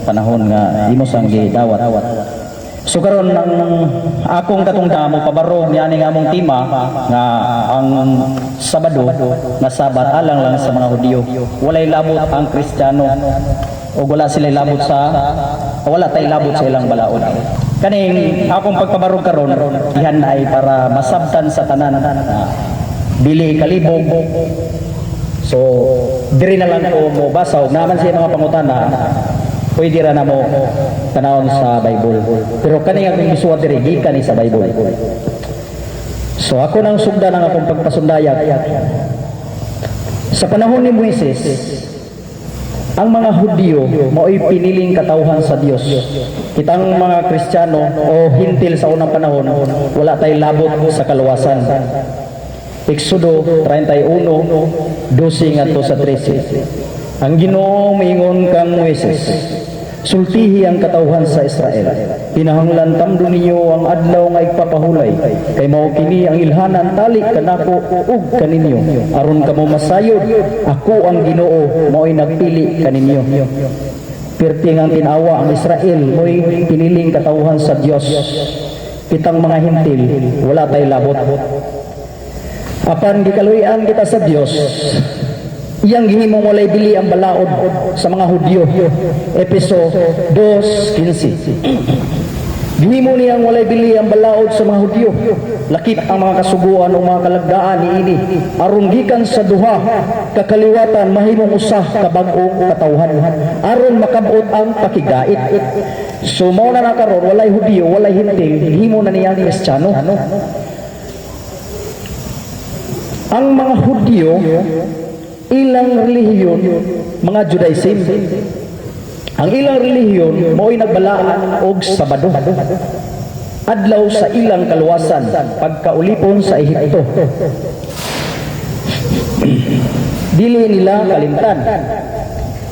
panahon nga imo sang gidawat. So karon ng akong katungdamo pabaro niya nga among tema nga ang Sabado nga Sabat alang lang sa mga Hudiyo. Walay labot ang Kristiyano o wala sila labot wala tay labot sa ilang balaod. Kaning akong pagpabarog karon dihan ay para masabtan sa tanan dili kalibog. So diri na lang ko mo basaw naman siya mga pangutana. Pwede ra na mo tanawon sa Bible. Pero kani akong gisuwat diri gikan ni sa Bible. So ako nang sugdan ang akong pagpasundayag. Sa panahon ni Moises, ang mga Hudiyo mao'y piniling katawhan sa Dios. Kitang mga Kristiyano o hintil sa unang panahon, wala tay labot sa kaluwasan. Exodo 31:12 ngadto sa 13. Ang Ginoo miingon kang Moises, sultihi ang katawhan sa Israel. Pinahanglan tamdo ninyo ang adlaw nga igpapahulay. Kay mao kini ang ilhanan tali kanako ug kaninyo. Aron kamo masayod, ako ang Ginoo mao'y nagpili kaninyo. Perting ang tinawa ang Israel mo'y piniling katawhan sa Dios. Kitang mga hintil, wala tay labot. Apan gikaluyan kita sa Dios. Iyang gihimong walay bili ang balaod sa mga Hudiyo. Episo 2:15. Gihimo niyang walay bili ang balaod sa mga Hudiyo. Lakip ang mga kasuguan o mga kalagdaan niini. Aron gikan sa duha kakaliwatan mahimong usah ka bag-ong katawhan. Aron makabot ang pakigait. So mao na karon walay Hudiyo, walay hintil, gihimo na niyang Kristiyano. Ang mga Hudiyo ilang relihiyon, mga Judaism. Ang ilang relihiyon mo'y nagbalaan og Sabado. Adlaw sa ilang kaluwasan pagkaulipon sa Ehipto. Dili nila kalimtan.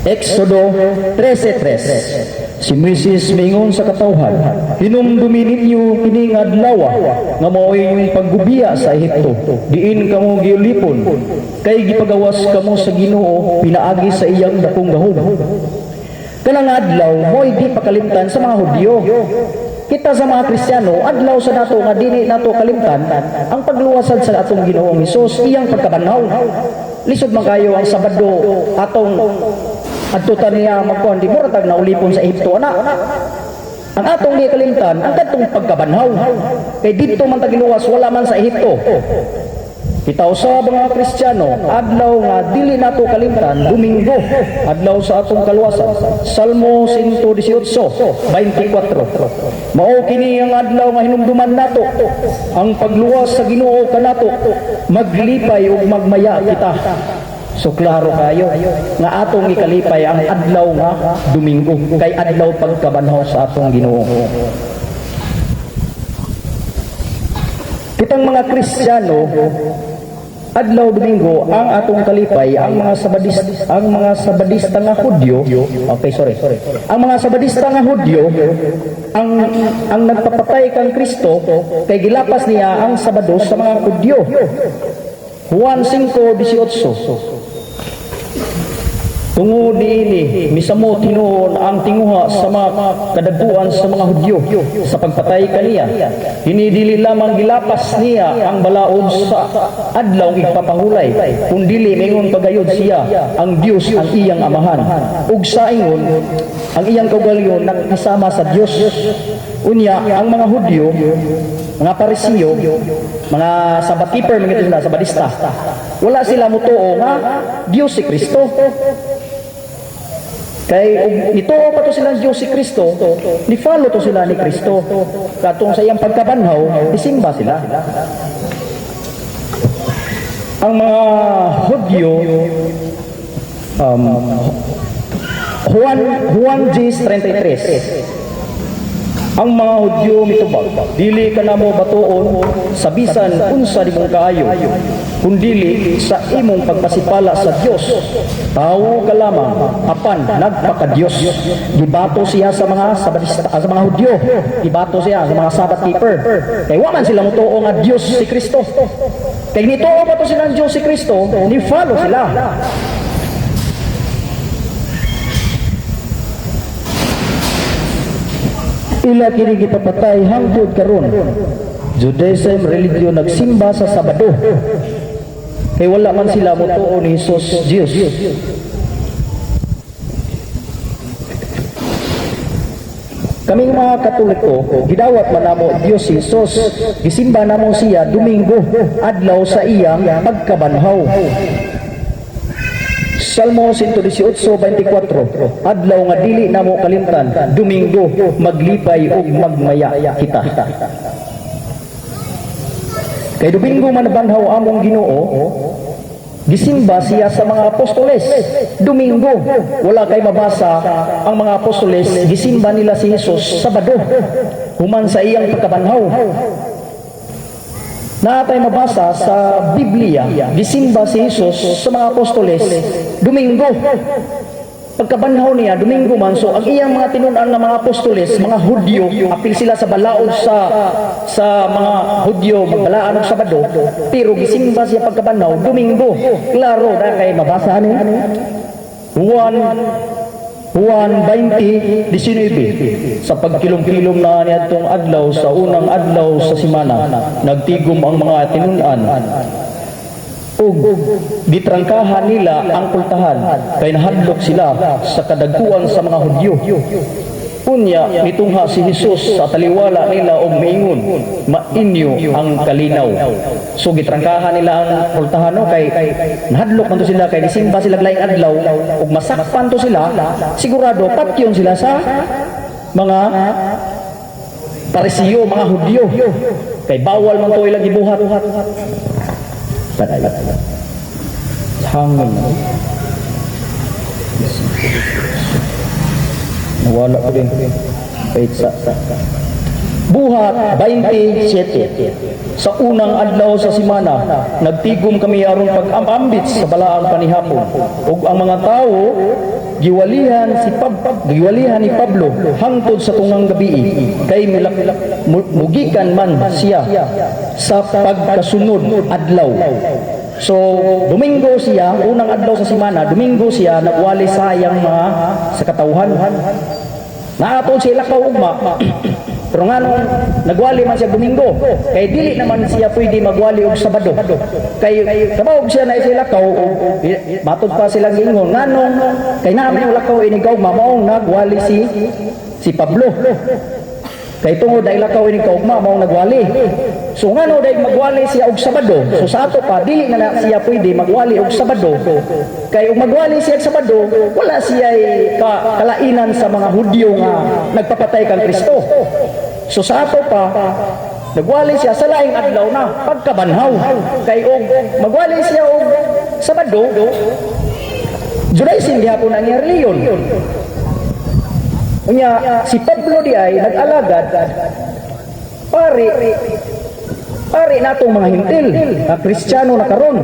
Exodo 13:3. Si Moises mingon sa katawhan, hinumdumi ninyo kining adlaw nga mao'y inyong paggubiya sa Ehipto. Diin kamo giulipon, kay gipagawas kamo sa Ginoo pinaagi sa iyang dakong gahom. Kanang adlaw mo'y di pakalimtan sa mga Hudiyo. Kita sa mga Kristiyano, adlaw sa nato nga dili nato kalimtan ang pagluwasad sa atong Ginoong Hesus, iyang pagkabanhaw. Lisod man kayo ang Sabado atong adtutan niya magkuhan di muratag na ulipon sa Ehipto ana. Ang atong di kalimtan ang katong pagkabanhaw. Kay dito man ta giluwas wala man sa Ehipto. Kita sa mga Kristiyano, adlaw nga dili nato kalimtan, Domingo, adlaw sa atong kaluwasan. Salmo 118:24. Mao kini ang adlaw nga hinumduman nato, ang pagluwas sa Ginoo kanato, maglipay ug magmaya kita. So klaro kayo nga atong ikalipay ang adlaw nga Domingo, kay adlaw pagkabanhaw sa atong Ginoo. Kitang mga Kristiyano, adlaw Domingo ang atong kalipay ang mga sabadista nga Hudyo. Ang mga sabadista nga Hudyo ang nagpapatay kang Kristo kay gilapas niya ang Sabado sa mga Hudyo. Juan 5:18. Tungod niini misamo tinuon ang tinguha sa mga kadaguan sa mga Hudyo sa pagpatay kaniya. Hinidili lamang gilapas niya ang balaod sa adlaw igpapahulay, kundili mingon pagayod siya ang Dios ang iyang amahan. Ug sa ingon ang iyang kaugalingon nakasama sa Dios. Unya ang mga Hudyo, mga Parisiyo, mga Sabbath keeper, mga sila Sabadista, wala sila mutuo nga Dios si Kristo. Kay ito pa to sila Diyos si Kristo, ni-follow to sila ni Kristo. Katong sa iyang pagkabanhaw, isimba sila. Ang mga Hudyo, Juan 10:33. Ang mga Hudyo mitubag, dili ka na mo batuon sa bisan unsa di mong kaayo, kundili sa imong pagpasipala sa Dios. Tawo ka lamang, apan nagpaka-Dios. Gibato siya sa mga Sabadista, sa mga Hudyo. Gibato siya sa mga Sabbath keeper. Kay wa man sila mutuo nga Dios si Kristo. Kay nituo pa to sila ang Dios si Kristo, ni follow sila. ila kini gipapatay hangtod karon. Judaism religion nagsimba sa Sabado. Kay wala man sila motuo ni Jesus Dios. Kaming mga Katoliko, gidawat man namo Dios Jesus, gisimba namo siya Domingo, adlaw sa iyang pagkabanhaw. Salmo 118:24, adlaw nga dili namo kalimtan, Domingo maglipay ug magmaya kita. Kay Domingo man banhaw among Ginoo, gisimba siya sa mga apostoles. Domingo, wala kay mabasa ang mga apostoles, gisimba nila si Jesus Sabado, human sa iyang pagkabanhaw. Natay mabasa sa Biblia, gisimba si Jesus sa mga apostoles Domingo. Pagkabanhaw niya, Domingo man. So ang iyang mga tinunan ng mga apostoles, mga Hudyo, apil sila sa balaod sa mga Hudyo, magbalaan ng Sabado, pero gisimba siya pagkabanhaw, Domingo. Klaro na kay mabasa niya. Juan 20:19, sa pagkilom-kilom na niya itong adlaw, sa unang adlaw sa simana, nagtigom ang mga tinunan, ug gitrangkahan nila ang pultahan, kay nahadlok sila sa kadagkuan sa mga Hudyo. Unya nitungha si Jesus sa taliwala nila og miingon, mainyo ang kalinaw. So gitrangkahan nila ang pultahan, no? Kay nahadlok man to sila, kay nisimba sila laing adlaw ug masakpan to sila, sigurado patyon sila sa mga Parisiyo, mga Hudyo, kay bawal man to ilang gibuhat. Hangin nawala ko din. Wait, Buhat 27, sa unang adlaw sa simana, nagtigom kami aron pag-ambit sa balaang panihapon, ug ang mga tao giwalihan ni Pablo hangtod sa tungang gabi, kay mugikan man siya sa pagkasunod adlaw. So Domingo siya, unang adlaw sa simana, Domingo siya nagwali sa iyang mga sa katawhan. Naatod siya lakaw ugma. Pero nga nung nagwali man siya Domingo, kay dili naman siya pwede magwali og Sabado. Kay kabawog siya na siya lakaw, matod pa silang giingon nganong kay naman yung lakaw inigaw maong nagwali si Pablo. Kay tungod ay lakaw ini kaugma mao nagwali. So ngano day magwali siya og Sabado. So sa ato pa dili na siya pwede magwali og Sabado. Kay ug magwali siya og Sabado, wala siya kalainan sa mga Hudyo nga nagpapatay kang Kristo. So sa ato pa nagwali siya sa laing adlaw na pagkabanhaw. Kay og magwali siya og Sabado, Judaism gihapon ang reliyon. Unya si Pablo di ay nag-alagad pare natong mga hintil na Kristiyano na karon.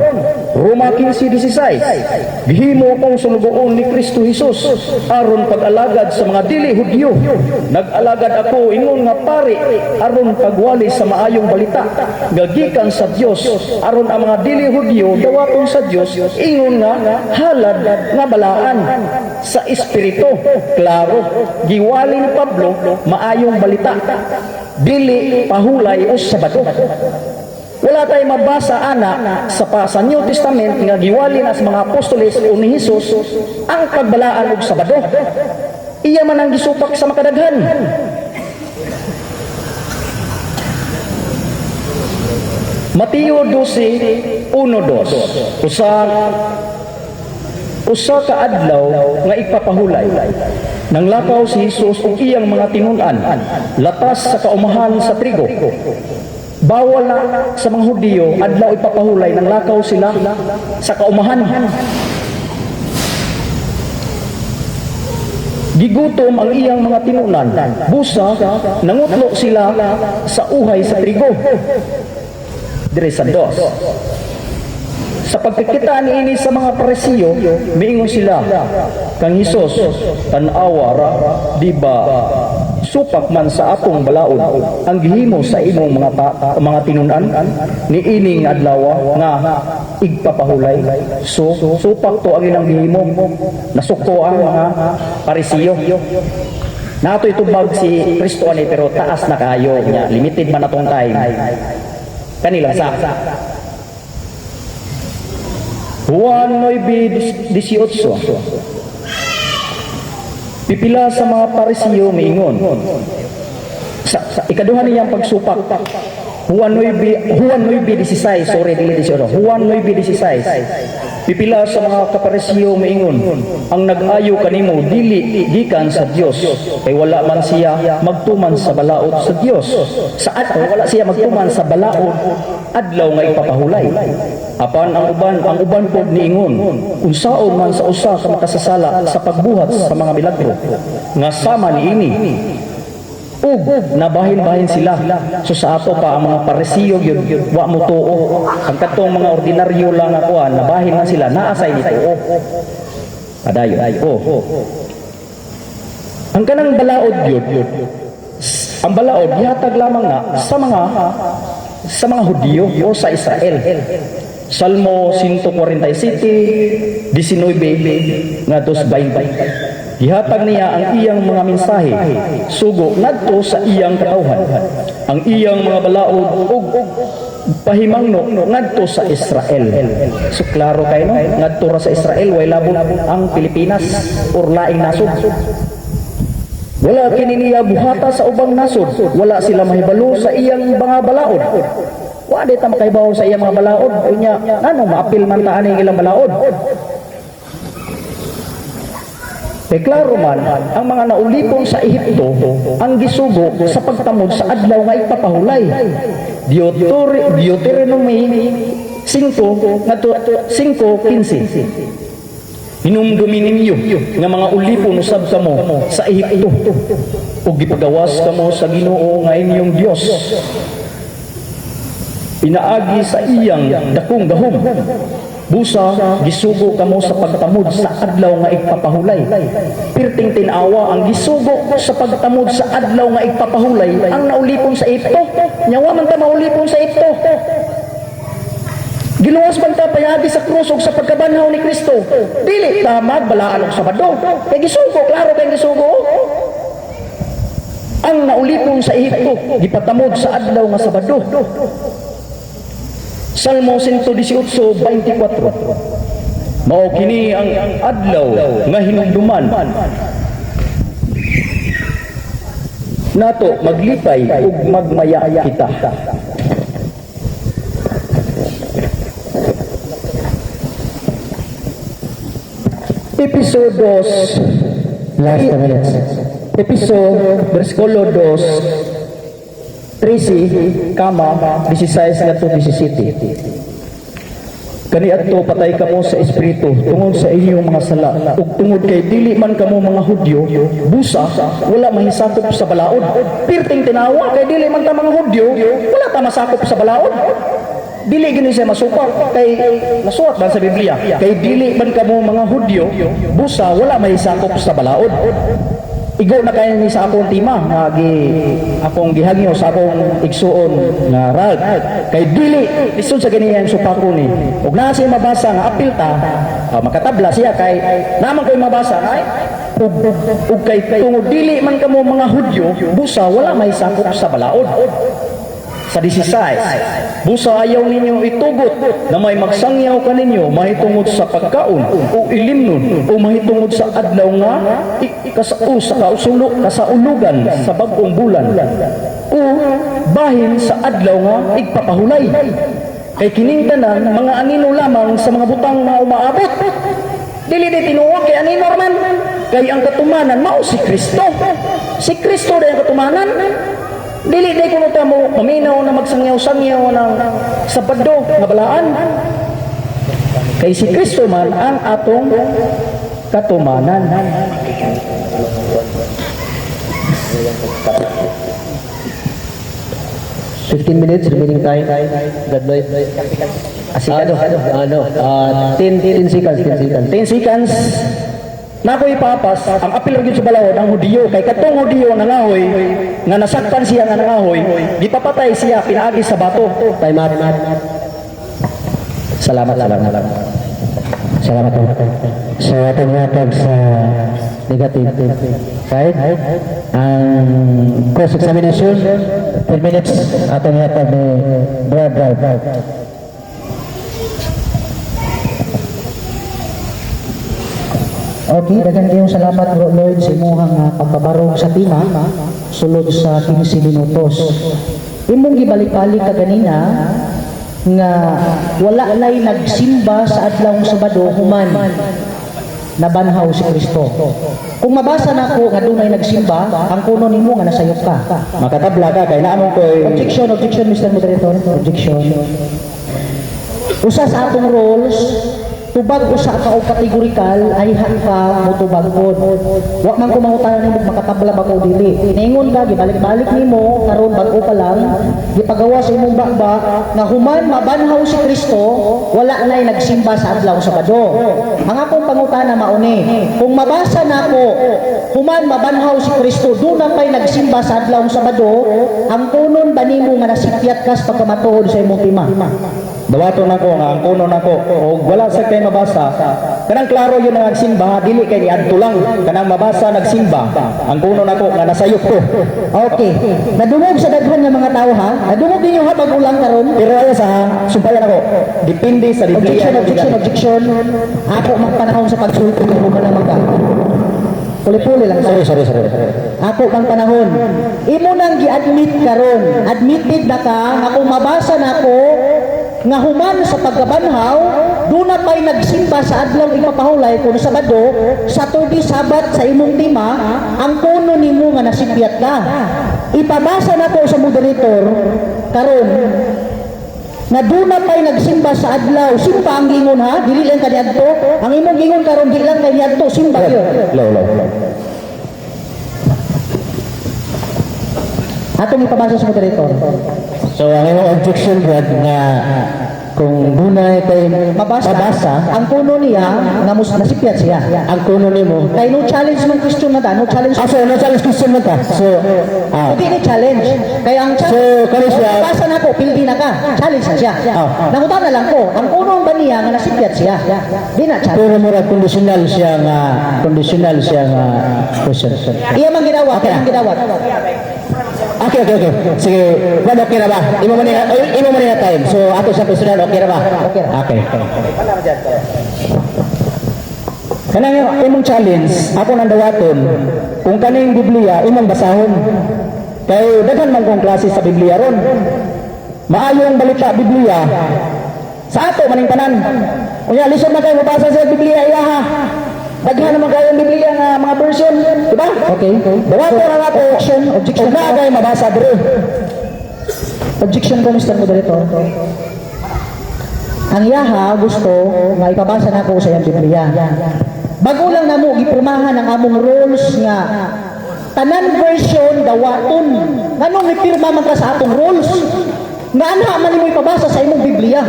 Roma 15:16, gihimo akong sulugoon ni Kristo Jesus aron pag-alagad sa mga dili Hudyo. Nag-alagad ako ingon nga pare aron pagwali sa maayong balita gagikan sa Dios, aron ang mga dili Hudyo dawaton sa Dios ingon nga halad nga balaan sa espiritu. Klaro, giwali ni Pablo maayong balita, dili pahulay o Sabado. Wala tayong mabasa ana sa New Testament nga giwali na sa mga apostoles o ni Jesus ang pagbalaan og Sabado. Iya man ang gisupak sa makadaghan. Mateo 12:1-2, usa ka adlaw nga ipapahulay, nanglakaw si Jesus ug iyang mga tinunan latas sa kaumahan sa trigo. Bawal na sa mga Hudyo adlaw ipapahulay, nanglakaw sila sa kaumahan. Gigutom ang iyang mga tinunan, busa nangutlo sila sa uhay sa trigo. Dire sa 2. Sa pagkikita niini sa mga Parisiyo, miingon sila kang Hesus, tan-awa ra, di ba supak man sa atong balaod ang gihimo sa imong mga tinunan niining adlaw nga igpapahulay. So supak to ang ilang gihimo, nasukto ang mga Parisiyo. Nato itubag si Kristo ani pero taas na kayo niya. Limited man atong time. Kanila sa Juan 9:18. Pipila sa mga Parisiyo miingon. Sa ikaduha niyang pagsupak. Juan 9:16, sorry, dili 18. Juan 9:16. Pipila sa mga kaparisiyo maingon, ang nag-ayo kanimo dili gikan sa Dios, kay wala man siya magtuman sa balaod sa Dios. Saan wala siya magtuman sa balaod adlaw nga ipapahulay. Apan ang uban pod niingon, unsaon man sa usa ka makasasala sa pagbuhat sa mga milagro nga sama niini. Ug nabahin-bahin sila. So sa ato pa ang mga parisiyo yun wa mo tuo. Ang katong mga ordinaryo lang ako nabahin na sila naasay ni tuo. Adayo. Ang kanang balaod yun. Ang balaod yatag lamang na sa mga Hudiyo o sa Israel. Salmo 147, 19 ngadtos 20. Gihatag niya ang iyang mga mensahe sugo ngadto sa iyang katawhan, ang iyang mga balaod ug pahimangno ngadto sa Israel. So klaro kay no, ngadto ra sa Israel way labot ang Pilipinas or laing nasod. Wala kini niya buhata sa ubang nasod, wala sila mahibalo sa iyang mga balaod. Wa di ta makaibaw sa iyang mga balaod unya nganong maapil man ta aning ilang balaod. Klaro man, ang mga naulipon sa Ehipto ang gisugo sa pagtamod sa adlaw nga ipapahulay. Deuteronomy 5:15. Hinumdumi ninyo nga mga ulipon usab kamo sa Ehipto ug gipagawas kamo sa Ginoo nga inyong Dios. Pinaagi sa iyang dakong gahom. Busa, gisugo kamo sa pagtamod sa adlaw nga ipapahulay. Pirting tinawa ang gisugo sa pagtamod sa adlaw nga ipapahulay ang naulipon sa Ehipto. Nyawa man ta maulipon sa Ehipto. Giluwas man ta payagi sa krus ug sa pagkabanhaw ni Kristo. Dili ta magbalaan og Sabado. Kay gisugo, klaro kay gisugo. Ang naulipon sa Ehipto gipatamod sa adlaw nga Sabado. Salmo 118:24. Mao kini ang adlaw nga hinumduman nato maglipay ug magmaya kita. Episode 2 last minutes. Episode versikulo 2 13, 16 ngadto 17. Kani adto patay kamo sa espiritu tungod sa inyong mga sala ug tungod kay dili man kamo mga Hudyo busa wala mahisakop sa balaod. Pirting tinawa kay dili man ta mga Hudyo wala ta masakop sa balaod. Dili gini siya masupak kay nasuot man sa Biblia kay dili man kamo mga Hudyo busa wala mahisakop sa balaod. Igo na kayo ni sa akong tima nga akong gihangyo sa akong igsuon nga rag kay dili lisod sa ganyan supako ni ug naa siya mabasa nga apil ta makatabla siya kay naman koy mabasa ay ug kay tungod dili man kamo mga Hudyo busa wala may sakop sa balaod. Sa 16, busa ayaw ninyo itugot na may magsangyaw kaninyo mahitungod sa pagkaon o ilimnon o mahitungod sa adlaw nga kasaulugan sa bagong bulan o bahin sa adlaw nga igpapahulay. Kay kining tanan mga anino lamang sa mga butang na umaabot. Dili di tinuwa kay anino man kay ang katumanan mao si Kristo. Si Kristo day ang katumanan. Dili day kuno ta mo maminaw na magsangyaw-sangyaw ng Sabado nga balaan. Kay si Kristo man ang atong katumanan. $15 minutes remaining time. God bless. Asikado. 10 seconds. Nako ipapas ang apil gyud sa balawod ang Hudiyo kay katong Hudiyo nangahoy nga nasaktan siya nga nangahoy gipapatay siya pinaagi sa bato. Time out. Salamat. Salamat po. So, atong hatag sa negative side. Ang cross-examination, 10 minutes. Atong hatag ni Brad. Okay, dagan kayong salamat Bro Lloyd sa imuhang pagbabarong sa tima sulod sa 15 minutos. Imong gibalik-balik ka ganina nga wala lay nagsimba sa adlawng Sabado human nabanhaw si Kristo. Kung mabasa na ko nga dunay nagsimba, ang kuno nimo nga nasayop ka. Makatabla ka, kaya naamon ko Objection, Mr. Moderator. Objection. Usa sa atong rules, tubag usa ka og kategorikal ay ka motubag pod. Wa man ko mangutanan nimo makatabla ba ko dili. Ningon ka gibalik-balik nimo karon bag-o pa lang gipagawa sa imong bakba nga human mabanhaw si Kristo, wala nay nagsimba sa adlaw Sabado. Ang akong pangutana mauni, kung mabasa nako human mabanhaw si Kristo, doon pa'y nagsimba sa adlaw Sabado, ang kunon ba nimo nga nasipyat kas pagkamatuod sa imong tima? Dawato na ko nga ang kuno na ko o wala sa kay mabasa kanang klaro yun ang nagsimba dili kay niadto lang kanang mabasa nagsimba ang kuno na ko nga nasayop ko. Okay, nadungog sa daghan nga mga tao ha, nadungog ninyo ha pag-ulang karon. Pero ayo sa sumpayan ako depende sa Objection. Ako magpanahon sa pagsulti ng mga naman ka. Puli-puli lang. Sorry. Ako bang panahon. Imo nang gi-admit karon. Admitted na ka nga kung mabasa nako nga human sa pagkabanhaw, doon na pa'y nagsimba sa adlaw ipapahulay kung Sabado, Saturday, Sabat sa imong tima, ang kuno nimo nga nasipyat ka. Ipabasa na ko sa moderator, karon na doon na pa'y nagsimba sa adlaw, simba ang gingon ha, dili lang kaniadto, ang imong gingon karon dili lang kaniadto, simba yun. Low. Atong ipabasa sa moderator. So ang imong objection Brad nga kung dunay kay Mabasa, ang kuno niya nga nasipyat siya. ang kuno nimo Kay no challenge man question na ta, no challenge. no challenge question man ta. So Hindi ni challenge. Kaya ang kani siya basa na ko, pildi na ka. Challenge na siya. Nangutan na lang ko, ang kuno ba niya nga nasipyat siya? Di na challenge. pero mura conditional siya nga question. Iya man ginawa, kaya man ginawa. Okay. Sige, Brad, okay na ba? Imo man na time. So ato sa personal okay na ba? Okay. Kanang imong challenge, ako nang dawaton, kung kaning Biblia imong basahon. Kay daghan man kong klase sa Biblia ron. Maayong balita Biblia. Sa ato maning tanan. Unya lisod na kayo mabasa sa Biblia ilaha. Daghan naman kayo ang Biblia nga mga version, di ba? Okay. Dawato na nato. Objection na kayo mabasa dire. Objection ko, Mr. Moderator. Ang yaha gusto nga ipabasa na ko sa iyang Biblia. Bago lang na mo, gipirmahan ang among rules nga tanan version dawaton. Nganong ipirma man ka sa atong rules? Nga anha man mo ipabasa sa imong Biblia.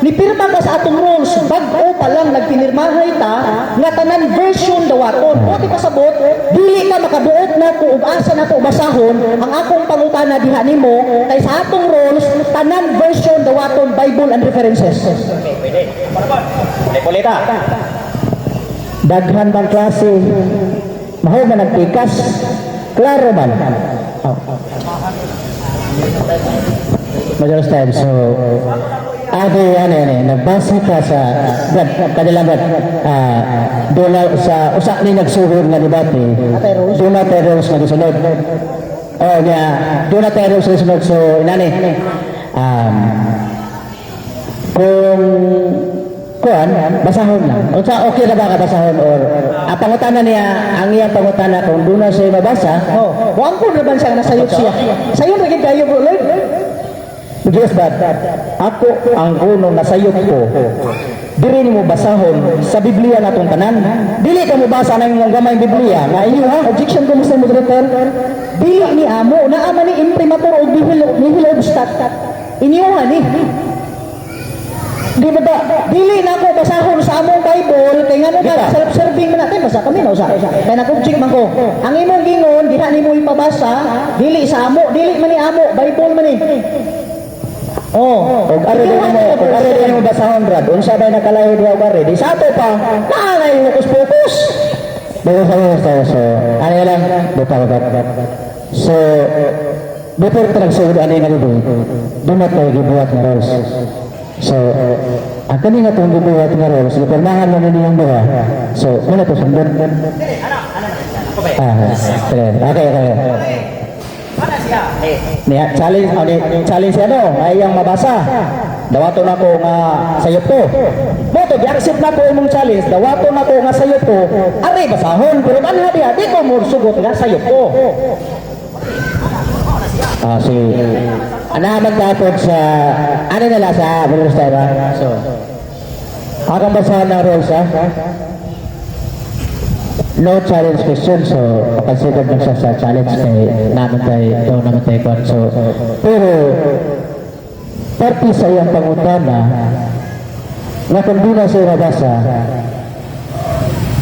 Nipirma ka sa atong rules, bag-o pa lang nagpinirmahay ta nga tanan version dawaton. O di pasabot, dili ka makabuot na ko ug asa na ko basahon ang akong pangutana diha nimo kay sa atong rules tanan version dawaton Bible and references. Pwede. Polita. Daghan bang klase. Mahal na nagpikas. Klaro man. Majalas time. So, nagbasa ka sa kadalangan doon sa usak ni nagsuhod nga debate. Doon na terrors nga gisunod. Doon na terrors nga gisunod. So, inani. Kung kuan basahon lang. O sa okay na ba ka basahon or pangutana niya ang iyang pangutana kung doon na siya mabasa. Huwag ko naman siya nasayot siya. Sayon rin kayo bro Lloyd. Yes, but ako ang kuno nasayop ko. Diri nimo basahon sa Biblia natong tanan. Dili ka mo basa nang imong gamay Biblia. Nga inyo ha, Objection ko, Mr. Moderator. Dili ni amo, naama ni imprimatur o nihil obstat. Iniuhan ni. Di ba ba? Dili na ko basahon sa among Bible, kay nga ba, self-serving man natin, basa kami na usa. Kaya nag-object man ko. Ang imong gingon, diha nimo ipabasa, dili sa amo, dili man ni amo, Bible man ni. Oh, Kung ari din mo basahon Brad, unsa ba nakalayo diha og ari? Di sa ato pa, naanay hukus-pukus. So, ano lang, buta. So, before ito nagsugod, ano yung nagiging? Doon na tayo gibuhat na roles. So, ang kanina itong gibuhat na roles, ipirmahan mo na niyang buha. So, muna ito sundon. Okay. Niya challenge ano, ay ang mabasa. Dawato na ko nga sayop ko. Moto gi-accept na ko imong challenge. Dawato na ko nga sayop ko. Ari basahon pero kanha diha di ko mo sugot nga sayop ko. Si, anahamag dapat sa, ano nila sa Minister, so, akong basahan ng roles, no challenge question, so consider nyo siya sa challenge kay naman tayo kwan. So, pero parte sa iyang pangutana na kung di na siya mabasa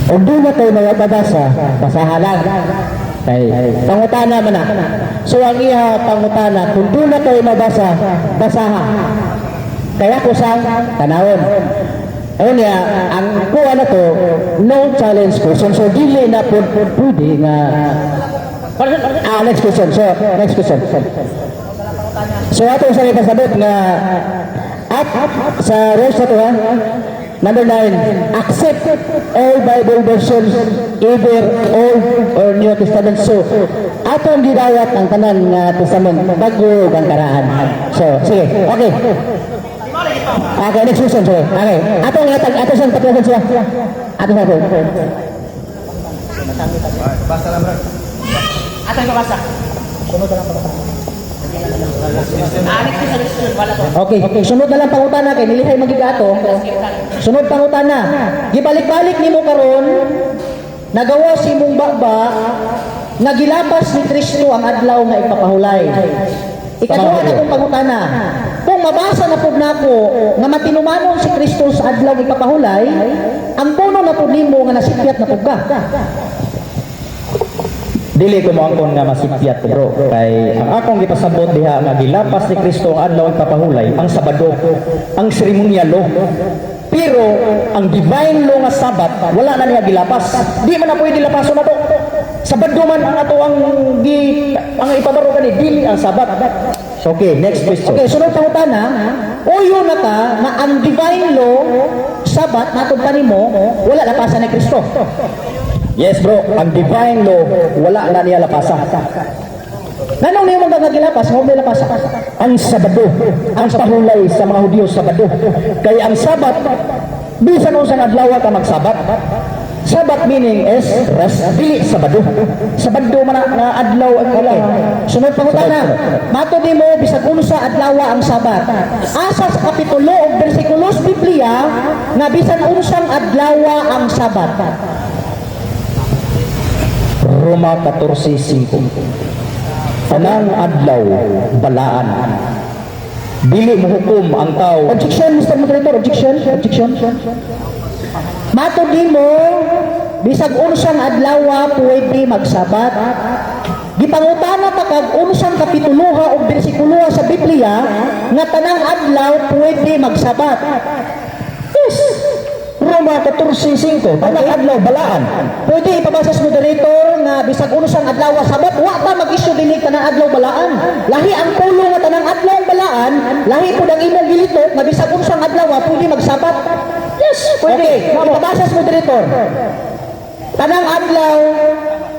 o di na kayo mabasa, basahan lang kay pangutana man na. So ang iya pangutana kung di na kayo mabasa, basahan kaya ko sang tanawon. Ayun niya, ang kuha na to, no challenge question. So, dili na po pwede nga... next question. So, ato sa ipasabot nga at sa rules na to, number 9, accept all Bible versions, either Old or New Testament. So, ato ang gidawat ang tanan nga testament, bago ang karaan. So, sige, okay. Okay, next question, sorry. Okay. Ato siyang patiwasan siya. Ato sa po. Basta lang, bro. Atang kabasa. Sunod na lang pangutana. Anik ko sa sunod wala to. Okay, sunod na lang pangutana kay nilihay magigato. Sunod pangutana. Gibalik-balik nimo karon nagawa si imong baba nga gilabas ni Kristo ang adlaw nga ipapahulay. Ikaduha na kong pangutana. Kung mabasa na pud nako nga matinumanon si Kristo sa adlaw ipapahulay, ang puno na pud nimo nga nasipyat na pud ka. Dili ko mo angkon nga masipyat bro. Kay ang akong gipasabot diha nga gilapas ni Kristo ang adlaw ipapahulay, ang Sabado, ang seremonyal law. Pero ang divine law nga Sabat wala na niya gilapas. Di man na pwede lapason na to. Sabado man ang ato ang ipabaro kani dili ang Sabat. Okay, next question. Okay, sunod pangutana, uyo na ka nga ang divine law Sabat natod kanimo wala lapasan ni Kristo. Yes bro, ang divine law wala na niya lapasa. Nanong niyo mga gilapas, mo may lapasan. Ang Sabado, ang pahulay sa mga Hudyo Sabado. Kay ang Sabat bisan unsa nga adlaw ka magsabat. Sabat meaning is rest, dili Sabado. Sabado man nga adlaw ang wala. Sunod pangutana, matod nimo bisag unsa adlaw ang Sabat. Asa sa kapitulo ug bersikulo sa Biblia nga bisan unsang adlaw ang Sabat. Roma 14:5. Tanang adlaw balaan. Dili mo hukom ang tao. Objection, Mr. Moderator, objection. Matod nimo bisag unsang adlaw pwede magsabat. Gipangutana ta kag unsang kapituloha o bersikuloha sa Biblia nga tanang adlaw pwede magsabat. Yes. Roma 14:5. Tanang adlaw balaan. Pwede ipabasa sa moderator nga bisag unsang adlaw sabat wa ta mag-issue dinhi tanang adlaw balaan. Lahi ang pulo nga tanang adlaw balaan, lahi pud ang imong gilitok nga bisag unsang adlaw pwede magsabat. Yes, pwede. Okay. Ipabasa sa moderator. Tanang adlaw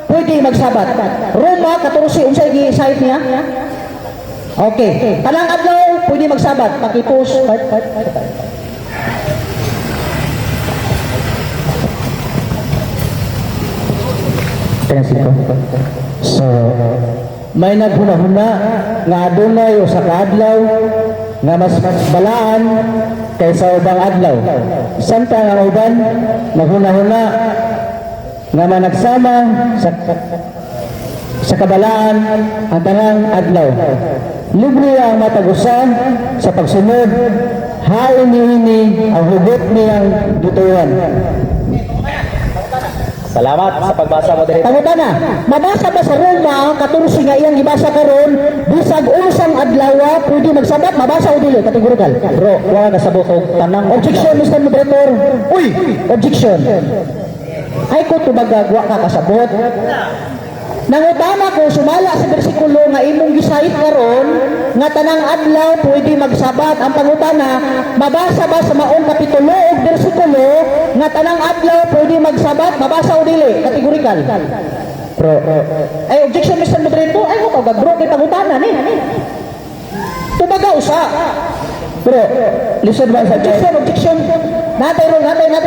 pwede magsabat. Roma 14 unsay gi-cite niya? Okay. Tanang adlaw pwede magsabat. Paki-post. So, may naghuna-huna nga adunay o sa kaadlaw nga mas balaan kaysa ubang adlaw. Samtang ang uban naghuna-huna nga managsama sa kabalaan ang tanang adlaw. Libre ang matagusan sa pagsunod, hain niini ang hugot niyang dutuan. Salamat sa pagbasa mo diri. Pangutan na, mabasa ba sa Roma 14 nga iyang gibasa karon, bisag unsang adlaw pwede magsabat, mabasa o dili kategorikal? Bro, wala nasabot og tanang Objection, Mr. Moderator. Uy! Objection. Ay ko tubagagwa ka kasabot. Nangutana ko, sumala sa bersikulo nga imong gisahit karon nga tanang adlaw pwede magsabat. Ang pangutana, mabasa ba sa maong kapitulo o bersikulo nga tanang adlaw pwede magsabat, mabasa o dili? Kategorikal. Bro, Ay, objection, Mr. Moderator. Ay, ko tawag, bro, kay pangutana ni. Tubaga usa. bro, listen ba sa Objection. Natay,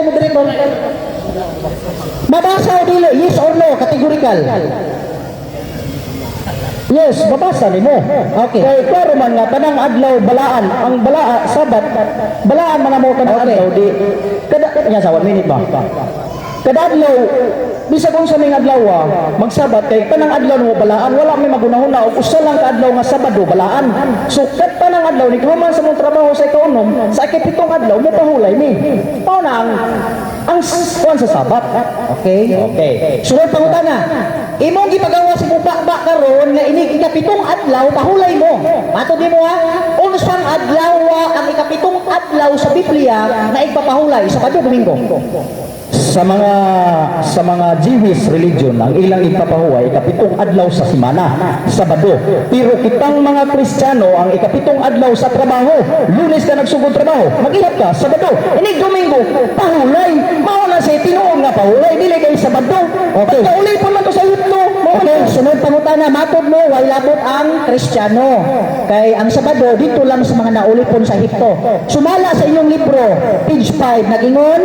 Moderator. Mabasa o dili? Yes or no? Kategorikal. Yes, mabasa nimo. Okay. Kay klaro man nga tanang adlaw balaan, ang balaa sabat, balaan man amo tanang Okay. adlaw di kada nya sa 1 minute ba. Kada adlaw bisag unsa may adlaw magsabat kay tanang adlaw mo balaan, wala may magunahuna og usa lang ka adlaw nga Sabado balaan. So kat tanang adlaw ni human sa mong trabaho sa ikaonom, sa ikapitong adlaw mo pahulay ni. Mao na ang kuan sa sabat. Okay. Okay. Sunod pangutana. Imong gipagawa sa mubakba karon nga ini ikapitong adlaw pahulay mo. Matod nimo ha. Unsang adlaw ang ikapitong adlaw sa Biblia na igpapahulay sa Sabado Domingo? Sa mga Jewish religion ang ilang ipapahuway ikapitong adlaw sa semana, Sabado. Pero kitang mga Kristiyano ang ikapitong adlaw sa trabaho. Lunes ka nagsugod trabaho, mag-ihap ka Sabado. Ini Domingo pahulay. Mao na sa tinuod nga pahulay dili kay Sabado. Okay. Pagkaulipon man to sa hitno. Okay, sunod pangutana, matod mo, way labot ang Kristiyano. Kay ang Sabado, dito lang sa mga naulipon sa Hipto. Sumala sa inyong libro, page 5, nagingon,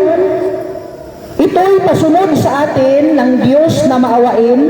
ito'y pasunod sa atin ng Diyos na maawain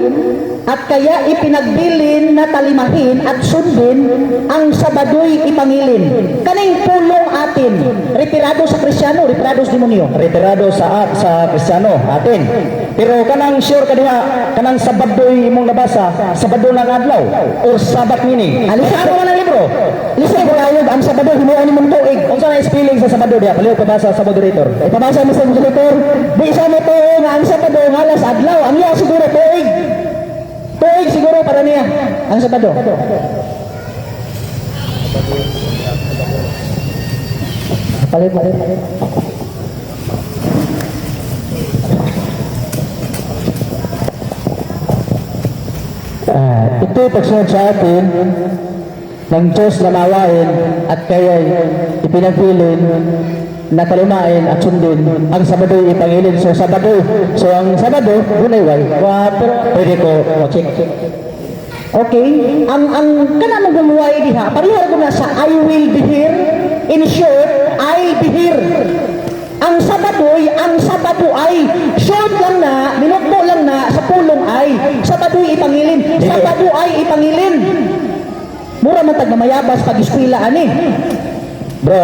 at kaya ipinagbilin na talimahin at sundin ang Sabado'y ipangilin. Kaning pulong atin, retirado sa Kristiyano, retirado sa demonyo. Retirado sa Kristiyano atin. Pero kanang sure ka diha, kanang Sabado'y imong nabasa, Sabado lang adlaw or Sabat meaning. Alisa Ano man ang libro? Listen ko kayo, ang Sabado, himuan ni mong tuig. Unsa na spelling sa Sabado diha? Paliw ka basa sa moderator. Ipabasa mo sa moderator, di sa mo to nga ang Sabado, nga alas adlaw, ang iya siguro tuig. Tuig siguro para niya, ang Sabado. Palit. Ito pagsunod sa atin ng Diyos na mawain at kaya'y ipinagpilin na kalimain at sundin ang Sabado ipangilin. So Sabado, ang Sabado gunay-way. Pero pwede ko check. Okay, ang kana mong gumuway diha, parihar ko na sa I will be here. In short, I'll be here. Ang Sabado ay short lang na, minutmo lang na sa pulong ay Sabado'y ipangilin. Sabado ay ipangilin. Mura man tag mayabas pag eskwela ani. Bro,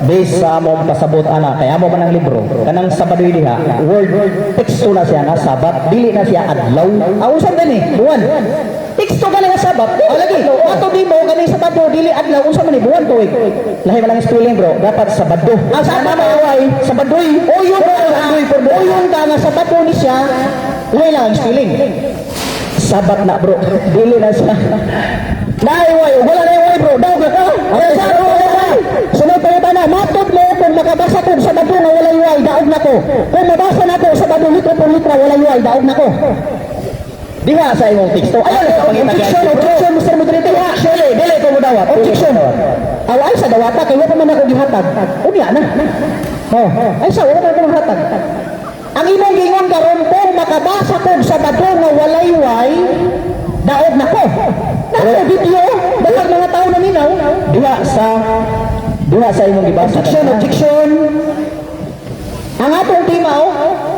based sa among pasabot ana, kaya mo man ang libro, kanang Sabado diha, word teksto na siya nga Sabat, dili na siya adlaw. Ausan gani, buwan. Teksto ka nga Sabat. O lagi, ato di mo kani Sabado dili adlaw unsa man ni buwan tuig. Lahi man ang spelling bro, dapat Sabado. Ang sama mo ay Sabadoy. Uyong ka nga Sabado ni siya. Uy lang ang spelling. Sabat na bro, dili na siya. Naiway, wala na iway bro. Daw ka ka. Ay, sa sunod pa na, matod mo kung makabasa ko sa Sabado nga wala iway, daog na ko. Kung mabasa na ko sa Sabado litro por litro wala iway, daog na ko. Diha sa imong teksto. Ayan sa Objection, Mr. Moderator. Actually, dili ko mo dawat. Objection. Ay sa dawata, kaya pa man ako gihatag. Unya na. Oh, ay sa wala pa gihatag. Ang imong gingon karon kung makabasa ko sa Sabado nga walay way, daog na ko. Nako video, dapat mga tao na minaw. Diha sa imong gibasa. Objection. Ang atong tema,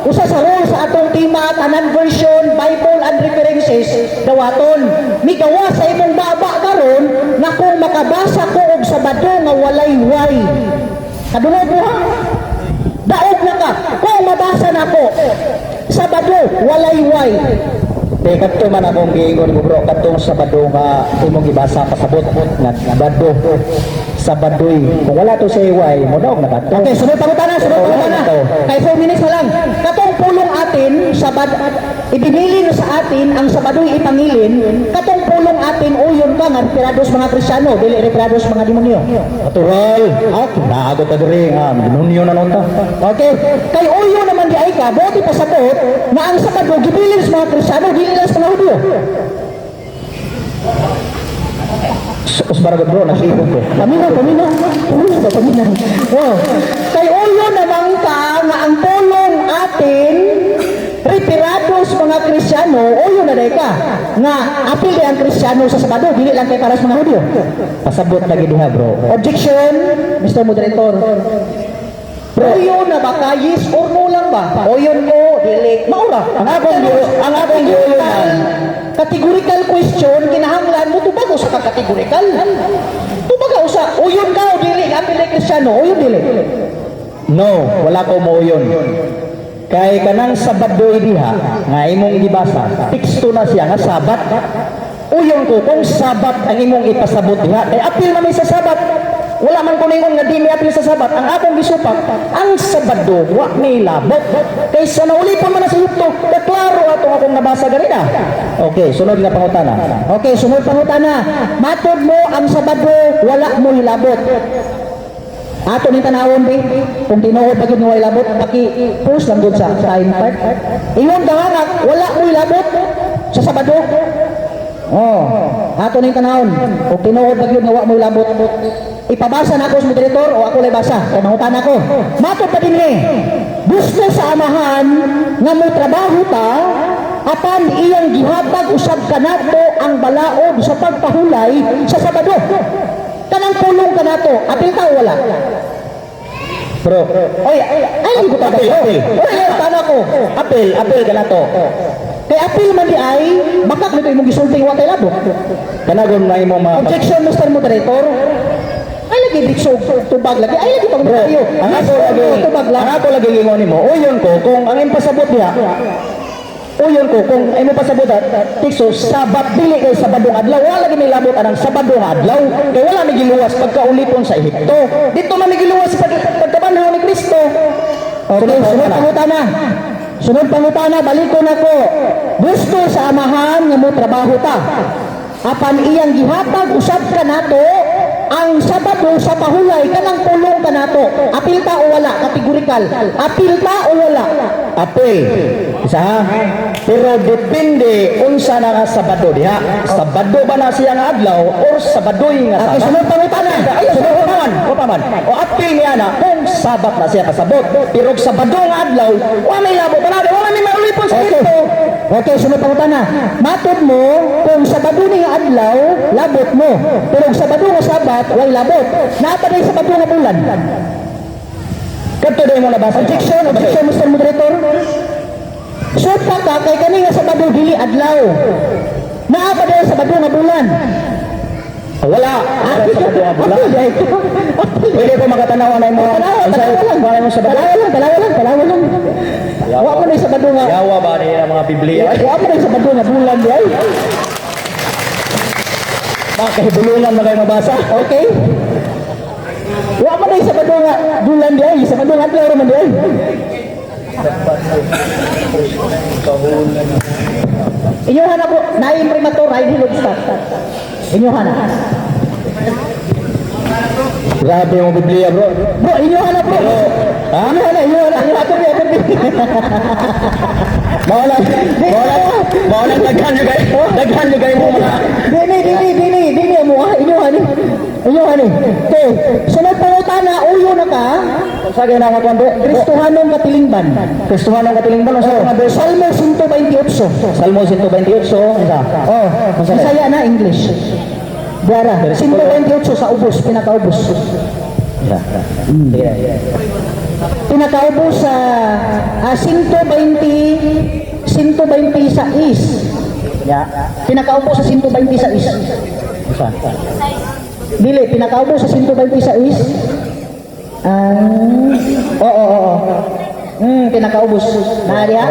usa sa rule sa atong tema, tanan version, Bible and references, dawaton. Migawa sa imong baba karon na kung makabasa ko og Sabado nga walay way. Kadungog mo ha? Daog na ka. Kung mabasa na ko, Sabado walay way. Kay kadto man akong giingon ko bro, kadtong Sabado nga imong gibasa pasabot nga Sabado. Sabadoy. Kung wala to sa iway, mo daw na kadto. Okay, sunod pangutana. Kay 4 minutes na lang. Katong pulong atin Sabad, ibinili sa atin ang Sabado'y ipangilin, katong pulong atin uyon ka nga retirados mga Kristyano, dili retirados mga demonyo. Natural. Naago ka diri nga demonyo na nonta. Okay? Kay uyo naman di ay ka, buti pa sabot na ang Sabado gibilin sa mga Kristyano, dili lang sa mga Hudyo. Usbaragot bro, nagsipon ko. Paminaw. Wow. Kay uyo naman ka nga ang pulong atin retirados mga Kristyano, uyo na day ka nga apil ang Kristyano sa Sabado, dili lang kay para sa mga Hudyo. Pasabot lagi diha bro. Objection, Mr. Moderator. Uyo na ba ka? Yes or no lang ba? Uyon ko, dili. Maura. Ang akong giuyonan. Categorical question, kinahanglan mo tubago sa kategorical. Tubago sa uyon ka o dili, apil kay Kristyano, uyon dili. No, wala ko mo yun. Kay kanang Sabado diha nga imong gibasa, teksto na siya nga Sabat. Uyon ko kung Sabat ang imong ipasabot diha, kay apil man sa Sabat. Wala man ko ningon nga di may apil sa Sabat. Ang akong gisupak, ang Sabado wa may labot. Kaysa naulipon man na sa yukto, klaro atong akong nabasa ganina. Okay, sunod nga pangutana. Okay, sunod pangutana. Matod mo ang Sabado, wala mo hilabot. Ato ning tanawon bi, kung tinuod pa gid mo ilabot, paki-post lang gud sa time part. Ingon ka nga wala mo ilabot sa Sabado. Oh, ato ning tanawon, kung tinuod pa gid nga wala mo ilabot. Ipabasa na ako sa moderator o ako lay basa. Kaya mangutan ako. Matod pa din ni. Gusto sa amahan nga mo trabaho ta apan iyang gihatag usab kanato ang balaod sa pagpahulay sa Sabado. Kanang pulong kanato, apil ka o wala? Bro, Oy, ay lagi ko tagay. Apil. Oy, tanong ko. apil ka na to. Kay apil man di ay, makak nito imong gisulting wa kay labot. Kanagon na imong mga Objection, Mr. Moderator. Ay lagi dikso tubag lagi. Ay lagi pang bro, tayo. ang ako lagi, tubag lang. ang ako lagi ingon nimo. Uyon ko kung ang imong pasabot diha. Uyon ko kung imong pasabot tikso Sabat dili kay Sabadong adlaw. Wala lagi may labot anang Sabadong adlaw. Kay wala may giluwas pagkaulipon sa Ehipto. Dito man may giluwas pagkabanhaw ni Kristo. Okay, sunod pangutana. Sunod pangutana, balikon ako. Gusto sa amahan nga mo trabaho ta. Apan iyang gihatag usab ka nato ang Sabado sa pahulay kanang pulong ka nato. Apil ta o wala? Kategorikal. Apil ta o wala? Apil. Isa ha? Pero depende unsa na nga Sabado diha. Sabado ba na siya nga adlaw or Sabadoy nga Okay, Sabat? sunod pangutana. Ay, sunod pa man. O apil niya na kung Sabat na siya kasabot. Pero Sabado nga adlaw, wa may labot na wala may maulipon sa Okay. ito. Okay, sunod pangutana. Matod mo kung Sabado ni nga adlaw, labot mo. Pero kung Sabado nga Sabat, way labot. Naapa na yung Sabado nga bulan. Kadto day mo nabasa. Objection, Mr. Moderator. Sure pa ka kay kani nga Sabado dili adlaw. Naapa na yung Sabado nga bulan. Wala. Sabado nga bulan. Pwede ko makatanaw na mo. Wala mo Sabado. Dalawa lang. Wa mo na yung Sabado nga. Yawa ba niya mga Biblia? Wa mo na yung Sabado nga bulan di ay. Mga kahibulungan na kayo mabasa. Okay? Wa mo na yung Sabado nga bulan di ay. Sabado nga adlaw man di ay. Inyuhan ako, naim primator, ay hilog start. Inyuhan na. Grabe yung Biblia bro. Bro, inyuhan na bro. Inyuhan na. Inyuhan ako niya. Mawala daghan nyo kayo mo mga. Dini mo ah. Inyuhan ni. Okay, sunod pangutana, uyo na ka. Sagay na nga bro. Kristohanong katilingban. Kristuhan ang katilingban. Salmo 128. Salmo 128. Isa. Oh, Bisaya na English. Biara, 128 sa ubos, pinakaubos. Pinakaubos sa 120 sa is. Pinakaubos sa 120 sa is. Dili, pinakaubos sa 120 sa is. Oo. Pinakaubos. Naariya?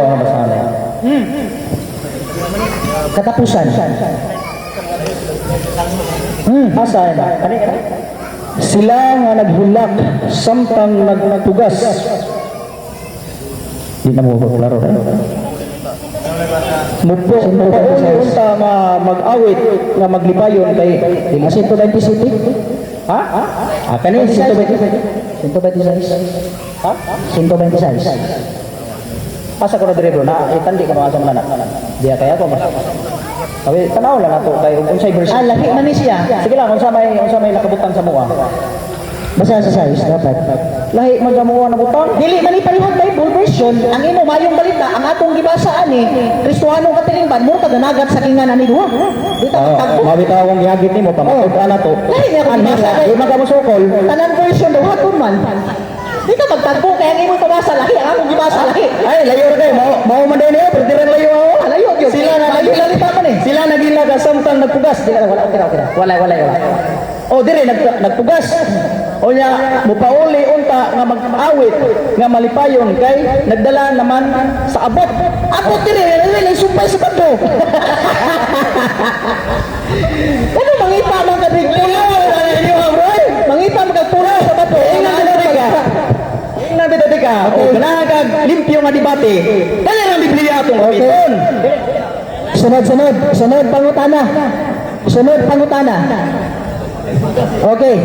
Katapusan. Asa na? Sila nga naghulak samtang nagtugas. Di na mo klaro. Mupo unta nga mag-awit nga maglipayon kay Di 120 city? ha? Kani 126. ha? 126. Asa ko na dire bro na itandi ko mga nanak. Diya kaya ko mas. Sabi tanaw lang ato kay unsay version. Lahi man ni siya. Sige lang unsa may nakabutang sa mua. Basta sa size, dapat. Lahi man sa mua na butang. Dili man iparihang Bible version, ang imo mayong balita, ang atong gibasa ani, Kristohanong katilingban mo taganagat sa kingan ani duha. Dito tagpo. Mabitawang gihagit nimo pamatod ana to. Lahi niya kung basa. Di magamusukol. Tanan version daw hatun man. Di ka magtagpo kaya ang imo pabasa lahi, ang atong gibasa lahi. Ay layo kay mao man din pero dire layo ako. Layo gyud. Sila na layo lalita man eh. Sila nagila samtang nagpugas. Wala. Wala. O dire nagpugas. O nya mupauli unta nga mag-awit nga malipayon kay nagdala naman sa abot. Abot dire, lay sumpay sa bato. Ano mangita man ka ding mangita man ka pura sa bato. Ingnan bitaw ka. O kanagag limpyo nga debate. Kanya ang Biblia atong awiton. Sunod pangutana. Okay.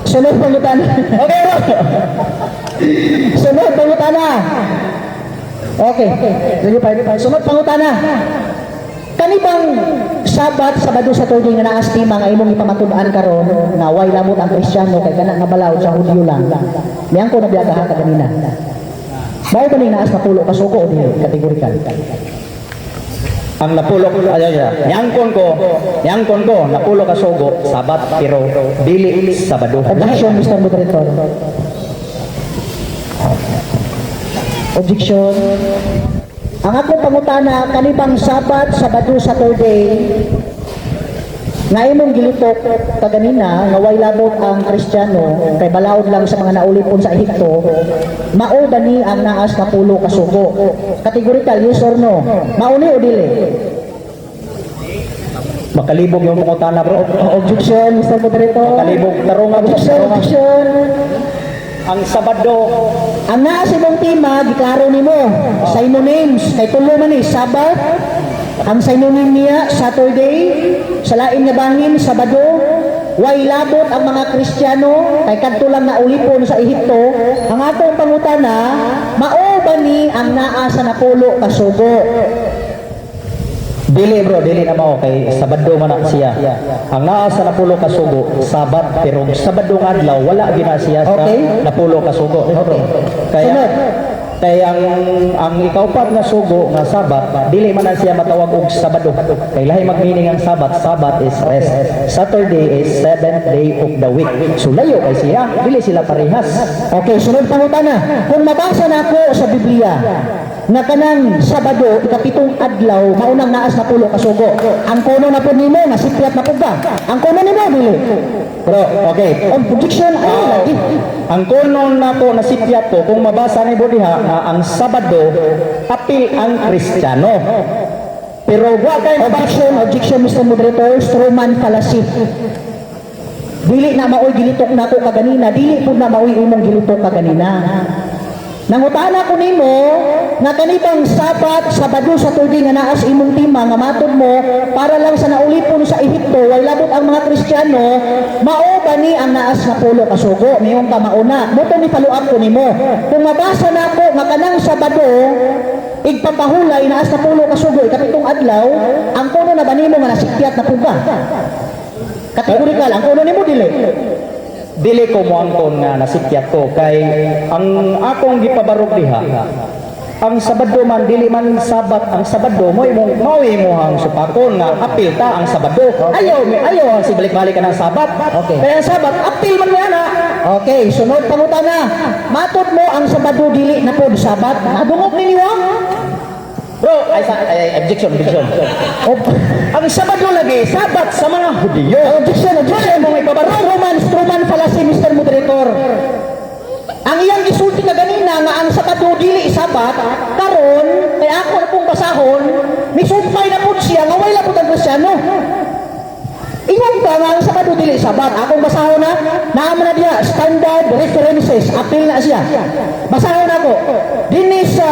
Sunod pangutana. Okay, bro. Sunod pangutana. Okay. Sunod pangutana. Kani bang Sabat, Sabado sa Tuig nga naas tima nga imong ipamatud-an karon nga way lamot ang Kristiyano kay kana nga balaod sa Hudyo lang. Niyang ko nabiyagahan ka kanina. Mao ba ni naas na pulo ka suko o dili kategorikal? Ang napulok nyangkon ko napulo ka sugo Sabat pero dili Sabado. Objection, Mr. Moderator. Objection. Ang akong pangutana, kanibang Sabat, Sabado, Saturday, nga imong gilutok kaganina, nga way labot ang Kristiyano, kay balaod lang sa mga naulipon sa Ehipto, mao ba ni ang naas na pulo ka sugo? Categorical, yes or no? Mauni o dili? Makalibog yung pangutana bro. Objection, Mr. Moderator. Makalibog tarong Objection. Ang Sabado Ang naa sa imong tema, giklaro nimo. Synonyms, kay tulo man ni Sabat, ang synonym niya Saturday, sa lain nga bangin Sabado, way labot ang mga Kristiyano, kay kadto lang na ulipon sa Ehipto. Ang atong pangutana, mao ba ni ang naa sa napulo ka sugo? dili bro, dili na mao kay Sabado man na siya. Ang naa sa napulo ka sugo Sabat pero Sabado nga adlaw wala gina siya sa Okay. napulo ka sugo. Okay. Kaya Sunod. kaya ang ikaupat nga sugo nga Sabat dili man na siya matawag og Sabado. Kay lahi mag-meaning ang Sabat is rest. Saturday is 7th day of the week. So layo kay siya, dili sila parehas. Okay, sunod pangutana. Kung mabasa na ako sa Biblia, nga kanang Sabado, ikapitong adlaw, maunang naas na pulo kasugo. Ang kono na po nimo, nasipyat na po ba? Ang kono nimo, dili. Bro, okay. Objection, ay lagi. Ang kuno nako nasipyat ko kung mabasa ni diha nga ang Sabado apil ang Kristiyano. Pero wa kay Objection, Mr. Moderator, Stroman fallacy. Dili na maoy gilitok na ko kaganina, dili po na maoy imong gilitok kaganina. Nangutana ko nimo nga kanibang Sabat, Sabado sa Tuig nga naas imong tima nga matod mo para lang sa naulipon sa Ehipto way labot ang mga Kristiyano, mao ba ni ang naas na pulo ka sugo? Miyong ka mauna. Muto ni follow-up ko nimo. Kung mabasa na ko nga kanang Sabado igpapahulay naas na pulo ka sugo ikapitong adlaw, ang kuno na ba nimo nga nasikpiat na puga? Kategorikal, ang kuno nimo dili. dili ko moangkon nga nasikyat ko kay ang akong gipabarog diha ang Sabado man dili man Sabat ang Sabado mo ang supakon nga apil ta ang Sabado ayaw ang sibalik-balik ka ng Sabat Okay. kaya ang Sabat apil man niya na Okay, sunod pangutana. Matod mo ang Sabado dili na pod Sabat. Nadungog ninyo ah? bro objection ang Sabado lagi Sabat sa mga Hudiyo Objection. mo ipabarog Stroman fallacy, Mr. Moderator. Ang iyang gisulti na ganina nga ang Sabado dili Sabat, karon kay ako na pong basahon, misumpay na pud siya nga way lapod ang Kristiyano. Ingon ka nga ang Sabado dili Sabat. Akong basahon na, naman na diya, standard references, apil na siya. Basahon ako. Dinis sa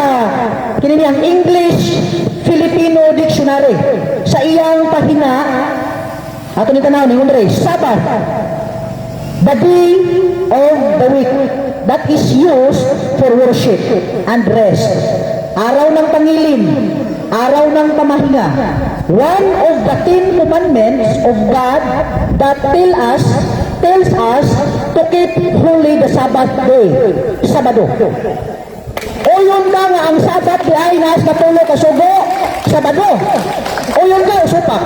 kinini ang English Filipino Dictionary. Sa iyang pahina, ato ni tanaw ni Andre, Sabbath, the day of the week that is used for worship and rest. Araw ng pangilim, araw ng pamahinga. One of the 10 commandments of God that tells us to keep holy the Sabbath day, Sabado. Uyon ka nga ang Sabat di ay nas katulo ka sugo, Sabado. Uyon ka, usupak.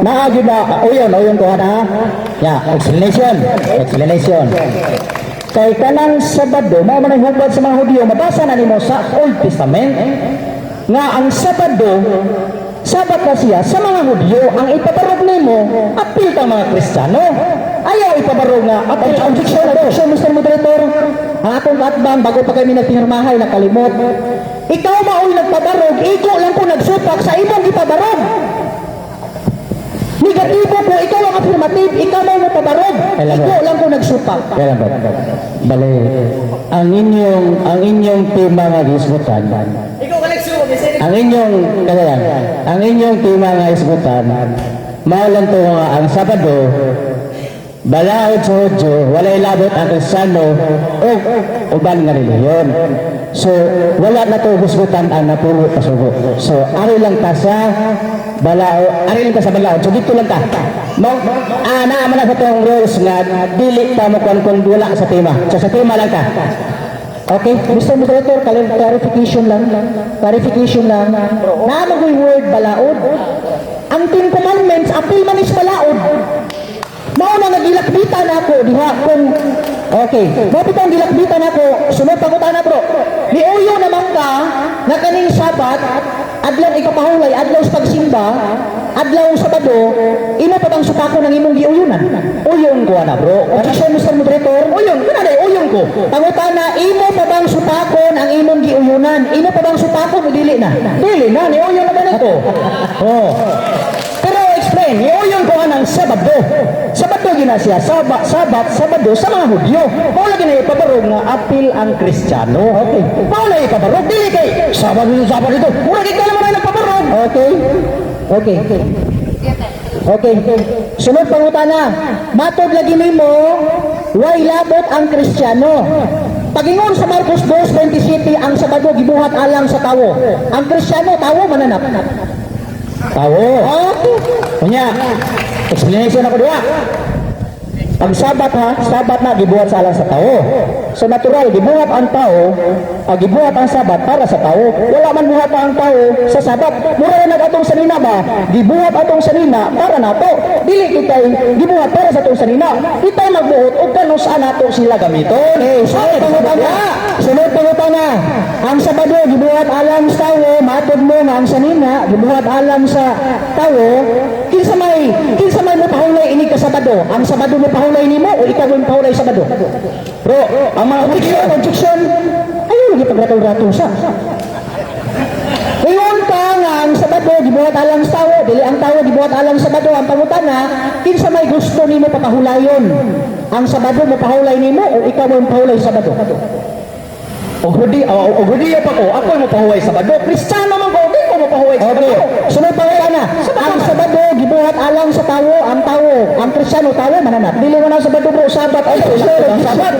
Naagi ba? Uyon ko na. Yeah, explanation. Kay kanang Sabado, mao man ang hubad sa mga Hudyo, mabasa na nimo sa Old Testament nga ang Sabado Sabat na siya sa mga Hudyo, ang ipabarog nimo apil kang mga Kristiyano. Ayaw ipabarog nga apil ang objection na to. So, Mr. Moderator, ang atong katbang bago pa kami nagpinirmahay nakalimot. Ikaw maoy nagpabarog, iko lang ko nagsupak sa imong ipabarog. Negatibo ko, ikaw ang affirmative, ikaw mo pabarog. Iko lang ko nagsupak. Kailan ba? Bale, ang inyong tema nga gisgutan. Ang inyong tema nga gisgutan. Maulan to nga ang Sabado, balaod sa Hudyo, walay labot ang Kristiyano o uban nga reliyon. So, wala na to gisgutan ang napulo pasugo. So, ari lang ta sa balao, ari lang ta sa balao. So, dito lang ta. Naaman na sa itong rules nga, dili ta mo kung wala sa tema. So, sa tema lang ta. Okay, Mr. Moderator, clarification lang. Naaman ko yung word balaod. Ang 10 commandments, apil man is balaod. Mao na nagilakbitan ako diha kung okay. Mapit ang gilakbitan ako, sunod pagutan na bro. Niuyo naman ka nga kaning Sabat, adlaw ikapahulay, adlaw sa pagsimba, adlaw Sabado, ino pa bang supako ng imong giuyunan? Uyon ko na bro. Objection, Mr. Moderator. Uyon, kunanay uyon ko. Pangutan na, imo pa bang supakon ang imong giuyunan? Ino pa bang supakon o dili na? Dili na, niuyon na ba nito? Oh. Pero explain, niuyon ko ng Sabado. Sabado gina siya, Sabado sa mga Hudyo. Mula gina ipabarog nga apil ang Kristiyano. Okay. Mula ipabarog, dili kay Sabado ito. Mula kay naman ay nagpabarog. Okay. Sunod pangutana. Matod lagi nimo, way labot ang Kristiyano. Pagingon sa Marcos 2:27, ang Sabado gibuhat alang sa tawo. Ang Kristiyano tawo mananap. Tawo. Kunya, explanation ako diya. Ang Sabat na gibuhat sa alang sa tao. So natural, gibuhat ang tao, gibuhat ang Sabat para sa tao. Wala man buhat ang tao sa Sabat. Mura na atong sanina ba? Gibuhat atong sanina para nato. Dili kitay gibuhat para sa atong sanina. Kitay magbuhat og kano saan nato sila gamiton. Sunod pangutana. Ang Sabado gibuhat alang sa tao, matod mo nga ang sanina gibuhat alang sa tao. Kinsa may mo pahulay ini ka Sabado? Ang Sabado mo pahulay nimo o ikaw mo pahulay Sabado? Bro, ang mga objection, ayaw lagi pagratol-ratol sa. Ingon ka nga ang Sabado gibuhat alang sa tao, dili ang tao gibuhat alang Sabado. Ang pangutana, kinsa may gusto nimo papahulayon? Ang Sabado mo pahulay nimo o ikaw mo pahulay Sabado? O Hudyo pa ko, ako mo pahuway Sabado. Kristiyano man ko, di ko mo pahuway Sabado. Sunod pa na. Ang Sabado gibuhat alang sa tao, ang Kristiyano tao mananap. Dili mo na Sabado bro, Sabat ay Sabat.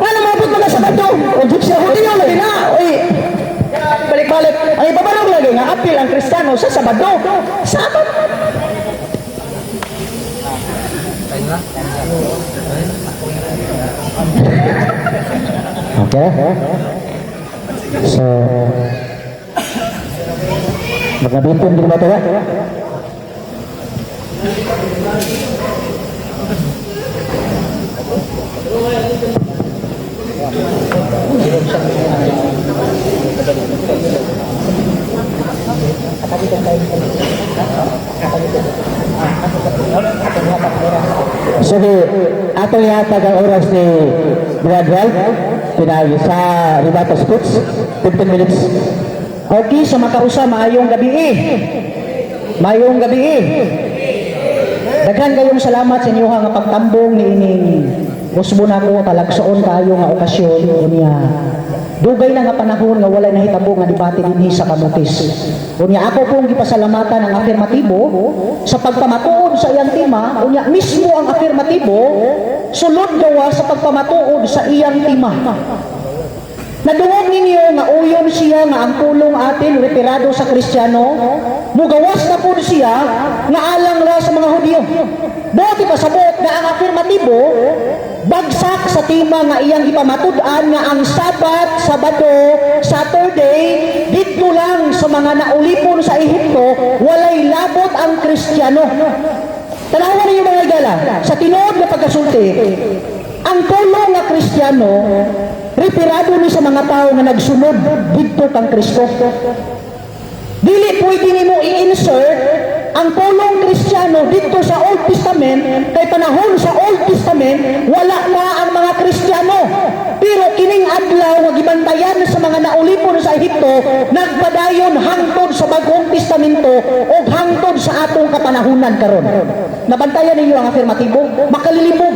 Wala mabot mo na Sabado. O Hudyo lagi na. Oy. Balik-balik. Ang ibabalog lagi nga apil ang Kristiyano sa Sabado. Sabat. Okay. So, magnabitin din ba ito? Sige, ato yatag ang oras ni Brad Ralph pinagi sa Ribato Sports 15 minutes. Okay, sa makausa, maayong gabi. Daghan kayong salamat sa inyo nga pagtambong ni ining Usbo na ko talagsoon kayo nga okasyon niya Dugay na nga panahon nga walay nahitabo nga debate dinhi sa kamutis. Unya ako pong gipasalamatan ang afirmatibo sa pagpamatuod sa iyang tema, unya mismo ang afirmatibo sulod gawa sa pagpamatuod sa iyang tema. Nadungog ninyo nga uyon siya nga ang pulong atin retirado sa Kristiyano, mugawas na po siya nga alang ra sa mga Hudyo. Buti pasabot na ang afirmatibo bagsak sa tema nga iyang ipamatud-an nga ang Sabat, Sabado, Saturday dito lang sa mga naulipon sa Ehipto walay labot ang Kristiyano. Tanawan ninyo mga igala, sa tinuod na pagkasulti, ang pulong nga Kristiyano retirado ni sa mga tao nga nagsunod dito kang Kristo. Dili pwede nimo i-insert ang pulong Kristiyano dito sa Old Testament kay panahon sa Old Testament wala na ang mga Kristiyano. Pero kining adlaw nga gibantayan sa mga naulipon sa Ehipto nagpadayon hangtod sa Bagong Testamento o hangtod sa atong kapanahunan karon. Nabantayan ninyo ang afirmatibo, makalilibog,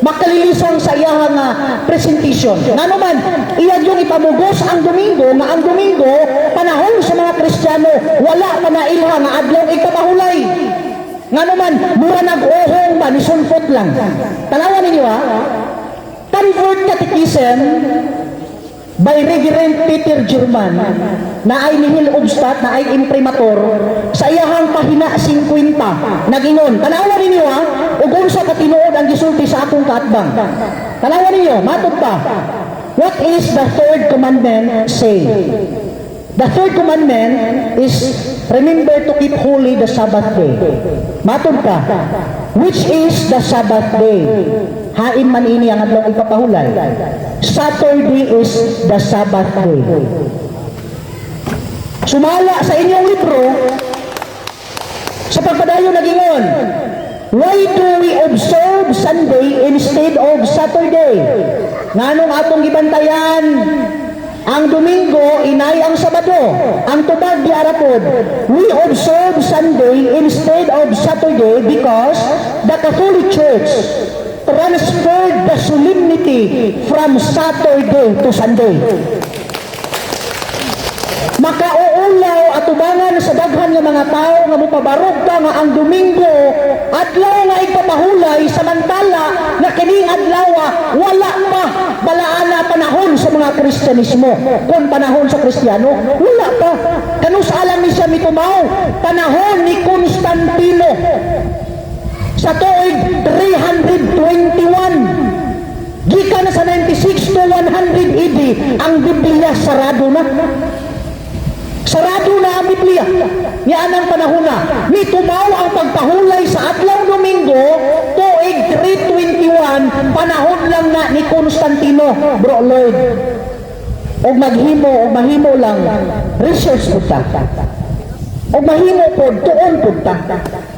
makalilisang sa iyang presentation. Ngano man, iyan yung ipamugos ang Domingo, nga ang Domingo, panahon sa mga Kristiyano, wala man na ilha nga adlaw ikapahulay. Ngano man, mura nag-ohong ba, nisunpot lang. Tanawan ninyo ha, Convert Catechism by Reverend Peter German na ay nihil obstat na ay imprimatur sa iyahang pahina 50 nagingon. Tanawan ninyo ha, ug unsa ka tinuod ang gisulti sa akong kaatbang. Tanawan ninyo, matod pa. What is the third commandment say? The third commandment is remember to keep holy the Sabbath day. Matod ka. Which is the Sabbath day? Hain man ini ang adlaw ipapahulay. Saturday is the Sabbath day. Sumala sa inyong libro sa pagpadayon nagingon, why do we observe Sunday instead of Saturday? Nganong atong gibantayan ang Domingo inay ang Sabado, ang tubag di arapod. We observe Sunday instead of Saturday because the Catholic Church transferred the solemnity from Saturday to Sunday. Makauulaw at ubangan sa daghan ng mga tao nga mupabarog ka nga ang Domingo adlaw nga ipapahulay samantala nga kining adlaw wala pa balaana panahon sa mga Kristyanismo. Kung panahon sa Kristiyano wala pa, kanus alam ni siya mitumaw panahon ni Constantino sa tuig 321 gikan sa 96 to 100 AD ang Biblia sarado na. Sarado na ang Biblia. Yan ang panahon na. Mitumaw ang pagpahulay sa adlaw Domingo, tuig 321, panahon lang na ni Constantino, Bro Lloyd. O mahimo lang, research po ta. O mahimo po, tuon po ta.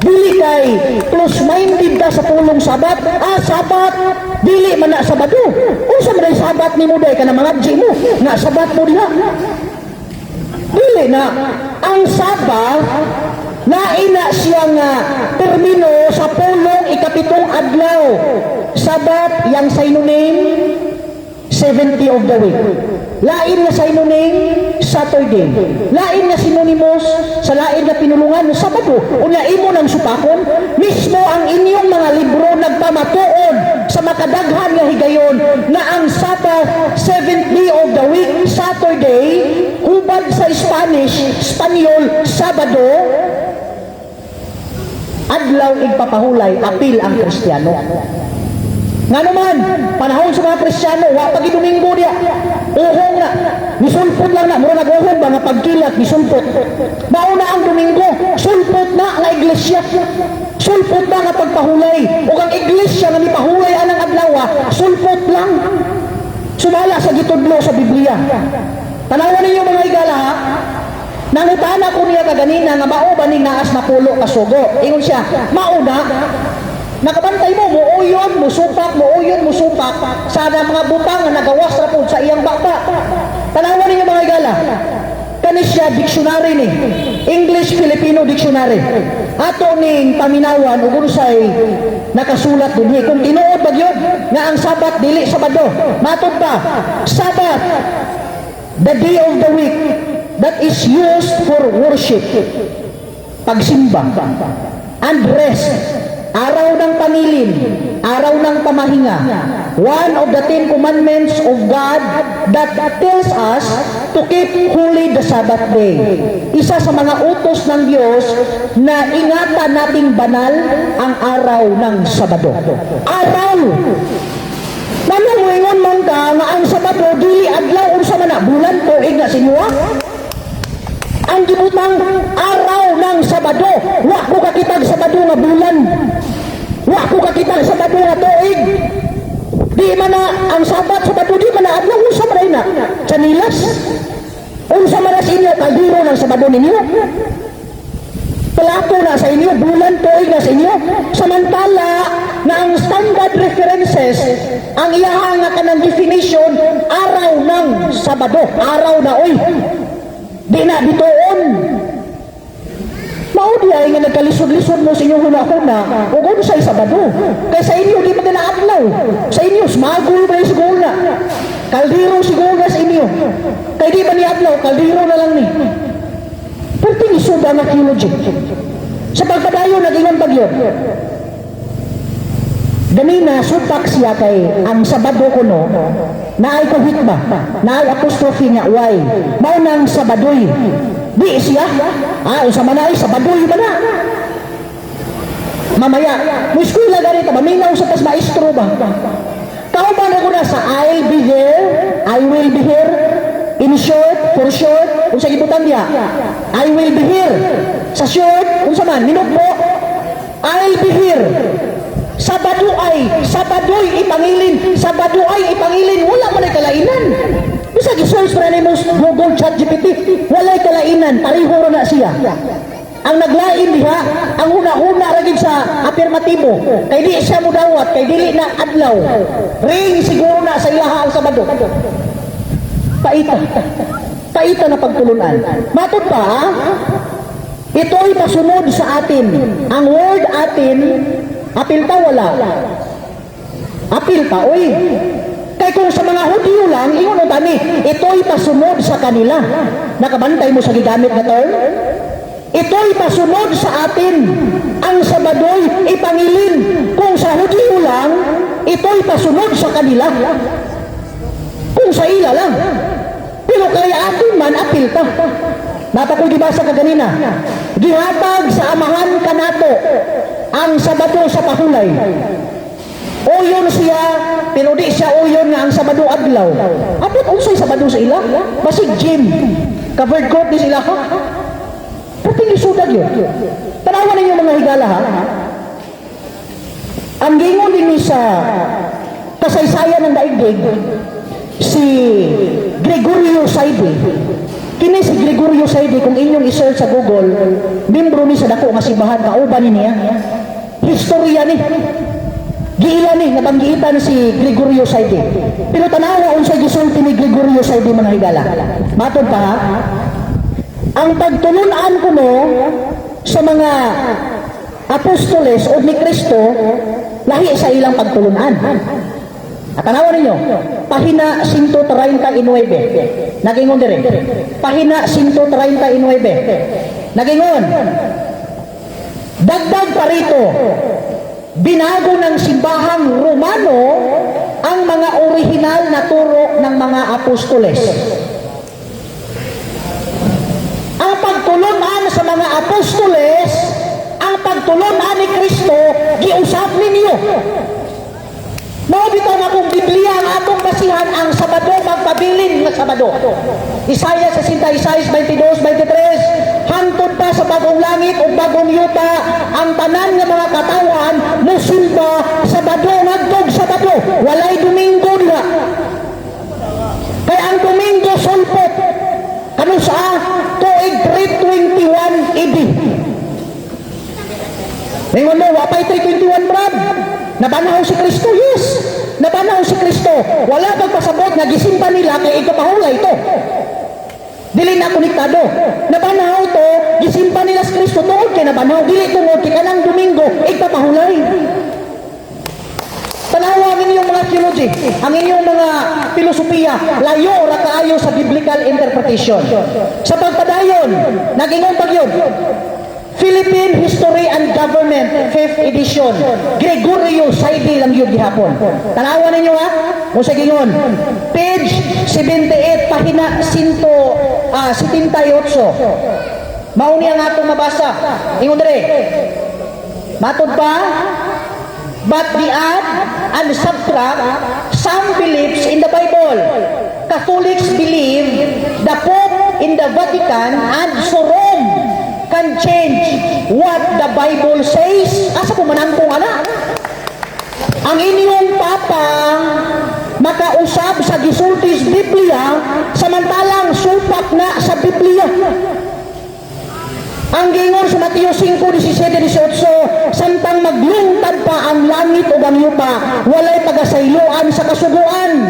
Dili kay close-minded ka sa pulong Sabat. Sabat, dili man na Sabado. Unsa man ay Sabat ni mo day ka na mga mo, na Sabat mo diha. Dili na ang Sabat naina siyang termino sa pulong ikapitong adlaw. Sabat yang synonym 70 of the week. Lain na synonym Saturday. Lain na synonymous sa lain na pinulungan ng Sabado. Unya imo nang supakon mismo ang inyong mga libro nagpamatuod sa makadaghan nga higayon na ang Sabbath 7th day of the week Saturday hubad sa Espanyol Sabado adlaw igpapahulay apil ang Kristiyano. Nga naman, panahon sa mga Kristiyano, wapag Domingo dia, uhong na, nisulpot lang na, mura nag-uhong ba nga pagkilat, nisulpot. Mauna ang Domingo, sulpot na nga iglesia, sulpot na nga pagpahulay, o ang iglesia nga nipahulay anang adlaw, sulpot lang. Sumala sa gitudlo sa Biblia. Tanawan ninyo mga igala ha, nangutana ko niya kaganina nga mao ba ning naas na pulo kasugo. Ingon siya, mauna, nakabantay mo, muuyon, musupak, sana mga butang na nagawas na po sa iyang baba. Tanawan ninyo mga igala, kanis siya dictionary ni, English-Filipino dictionary. ato ning paminawan ug unsay nakasulat dinhi kung tinuod ba gyud nga ang Sabat dili Sabado. Matud pa, Sabat, the day of the week that is used for worship, pagsimba, and rest, araw ng pamilin, araw ng pamahinga. One of the 10 commandments of God that tells us to keep holy the Sabbath day. Isa sa mga utos ng Diyos na ingatan nating banal ang araw ng Sabado. Araw! Nanungingon man ka nga ang Sabado dili adlaw unsa man na bulan tuig na sinua. Ang gibutang araw ng Sabado, wa ko kakitag Sabado nga bulan. Wa ko kakitag Sabado nga tuig. Di man na ang Sabado di man na adlaw unsa man na sa nilas. Unsa man na sa inyo kaldero ng Sabado ninyo. Plato na sa inyo, bulan tuig na sa inyo. Samantala na ang standard references, ang iyahang nga kanang definition, araw ng Sabado, araw na oy. Di na bitoon. Maudi ay nga nagkalisod-lisod mo sa inyong huna-huna o kung sa'y Sabado. Kaya sa inyo, di pa na adlaw. Sa inyo, smagol ba yung siguro na? Kaldero siguro na sa inyo. Kaya di ba ni adlaw, kaldero na lang ni. Pero tinisod ang archaeology. Sa pagpadayo, nag-ingon bagyo. Ganina, sutak siya kay ang Sabado ko no, na ay kahit ba, na ay apostrophe nga, why? Maunang Sabadoy. Di siya, sa manay, Sabadoy ba na? Mamaya, mo eskwela ganito, maminaw sa tas maestro ba? Kauban ako na sa I'll be here, I will be here, in short, for short, kung sa gibutan niya, I will be here. Sa short, kung sa man, minute mo, I'll be here. Sabado'y ipangilin, Sabado'y ipangilin, wala man ay kalainan. Bisa gi-search para nimo Google Chat GPT, walay kalainan, pareho na siya. Ang naglain diha, ang una-una ragid sa afirmatibo, kay di siya mudawat, kay dili na adlaw. Ring siguro na sa ilaha ang Sabado. Paita na pagtulunan. Matod pa, ito'y pasunod sa atin. Ang word atin, apil ta wala. Apil ta, oy. Kaya kung sa mga Hudyo lang, ingon o tani, ito'y pasunod sa kanila. Nakabantay mo sa gigamit na term? Ito'y pasunod sa atin. Ang Sabado'y ipangilin. Kung sa Hudyo lang, ito'y pasunod sa kanila. Kung sa ila lang. Pero kaya atin man, apil ta. Napakul gibasa ka ganina. Gihatag sa amahan kanato ang Sabado sa pahulay. Uyon siya, pero di siya uyon nga ang Sabado adlaw. Apot unsay Sabado sa ila? Basig gym. Covered court di sila. Pero tingisudag yun. Tanawan ninyo mga higala ha. Ang gingon din sa kasaysayan ng daigdig, si Gregorio Saidi. Kini si Gregorio Saidi, kung inyong i-search sa Google, membro ni sa dako nga simbahan, kauban niya. Historia ni. Giila ni, nabanggitan si Gregorio Saidi. Pero tanawa unsay gisulti ni Gregorio Saidi mga higala. Matod pa ha? Ang pagtulunan ko mo sa mga apostoles o ni Kristo, lahi sa ilang pagtulunan. At tanawan ninyo, pahina 139. Nagingon dire. Pahina 139. Nagingon. Dagdag pa rito, binago ng simbahang Romano ang mga orihinal na turo ng mga apostoles. Ang pagtulunan sa mga apostoles, ang pagtulunan ni Kristo, giusap ninyo. Mabitaw na kung Biblia ang atong basihan ang Sabado, magpabilin na Sabado. Isaiah 66, 22, 23, hantod pa sa bagong langit o bagong yuta, ang tanan ng mga katawan, musulba, Sabado, nagtog Sabado, walay Domingo na. Kaya ang Domingo sulpot, ano sa tuig 321 AD. Ngayon mo, wapay 321 brad. Nabanaw si Kristo, yes. Nabanaw si Kristo. Wala pagpasabot nga gisimba nila kay ikapahulay ito. Dili na konektado. Nabanaw to, gisimba nila si Kristo tuod kay kay nabanaw, dili tungod kay kanang Domingo, igpapahulay. Tanawa ang inyong mga theology, ang inyong mga filosofiya, layo ra kaayo sa biblical interpretation. Sa pagpadayon, nagingon pagyod, Philippine History and Government, 5th edition, Gregorio Saidi lang yun gihapon. Tanawa ninyo ha, o sa gingon, page 78, pahina 78. Mauni ang atong mabasa. Ingon dire. Matod pa, but the add and subtract some beliefs in the Bible. Catholics believe the Pope in the Vatican and so Rome can change what the Bible says. Asa ko manangkong ana? Ang inyong Papa makausap sa gisultis Biblia samantalang supak na sa Biblia. Ang gingon sa Mateo 5:17-18, samtang maglungtad pa ang langit o ang yuta, walay pagasayloan sa kasuguan.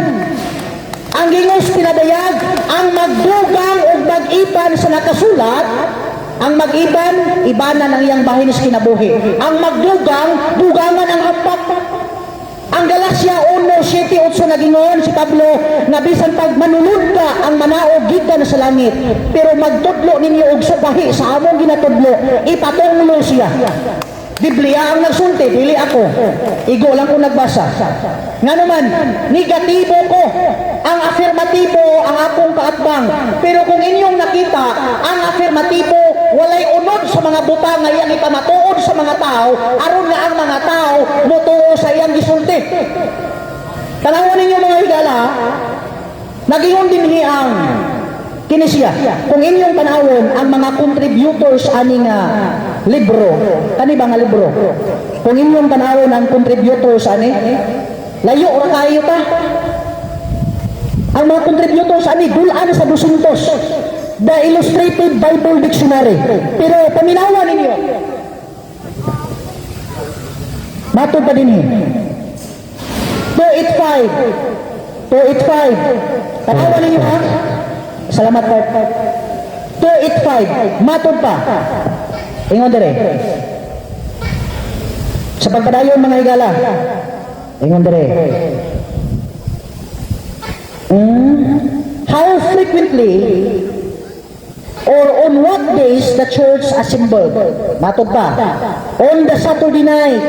Ang gingon sa pinadayag, ang magdugang o mag-iban sa nakasulat, ang mag-iban, ibanan ang iyang bahin sa kinabuhi. Ang magdugang, dugangan ang hapak. Ang Galacia 1:7-8 nagingon si Pablo na bisan pag manulod ka ang manaog gikan sa langit pero magtudlo ninyo og subahi sa among ginatudlo ipatunglo siya. Biblia ang nagsulti, dili ako. Igo lang ko nagbasa. Nga naman, negatibo ko. Ang afirmatibo ang akong kaatbang. Pero kung inyong nakita, ang afirmatibo walay unod sa mga butang nga iyang ipamatuod sa mga tao, aron nga ang mga tao mutuo sa iyang gisulti. Tanawan ninyo mga higala, nagingon din ang kinesya. Kung inyong panahon ang mga contributors aning libro, kani ba nga libro? Kung inyong panahon ang contributors ani, layo ra kayo ta. Ang mga contributors ani dulaan sa 200. The Illustrated Bible Dictionary. Pero paminawan ninyo. Mato pa din 285. Tanawan ninyo ha? Salamat po. 285. Matod pa. Ingon dire. Sa pagpadayon mga higala. Ingon dire. How frequently or on what days the church assembled? Matod pa. On the Saturday night.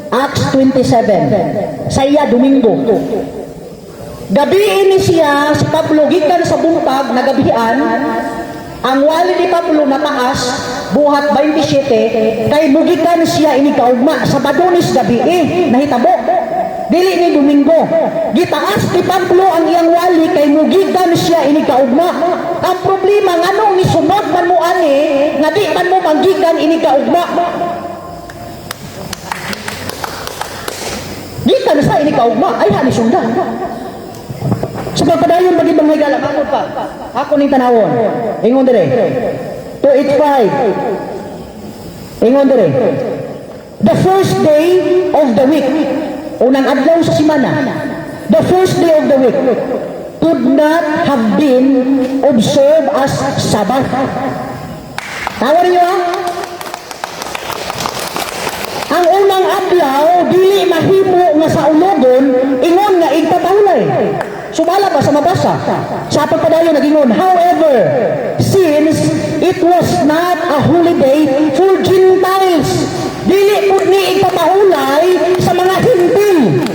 Acts 27. Sa iya Domingo. Gabi ini siya si Pablo gikan sa buntag nagabihan. Ang wali ni Pablo nataas buhat 27 kay mugikan siya ini kaugma sa Badonis gabi nahitabo. Dili ni Domingo. Gitaas ni Pablo ang iyang wali kay mugikan siya ini kaugma. Ang problema nganong ni sunod man mo ani nga di man mo manggikan ini kaugma. Gikan sa ini kaugma ay hani sundan. Sa pagpadayon bagi bang higala makod pa. Ako ning tanawon. Ingon dire. 285. Ingon dire. The first day of the week. Unang adlaw sa semana. The first day of the week could not have been observed as Sabbath. Tawa niyo ha? Ang unang adlaw dili mahimo nga sa ulogon ingon nga igpatahulay. Sumala ba sa mabasa? Sa pagpadayon nagingon, however, since it was not a holiday for Gentiles, dili pud ni igpapahulay sa mga Hintil.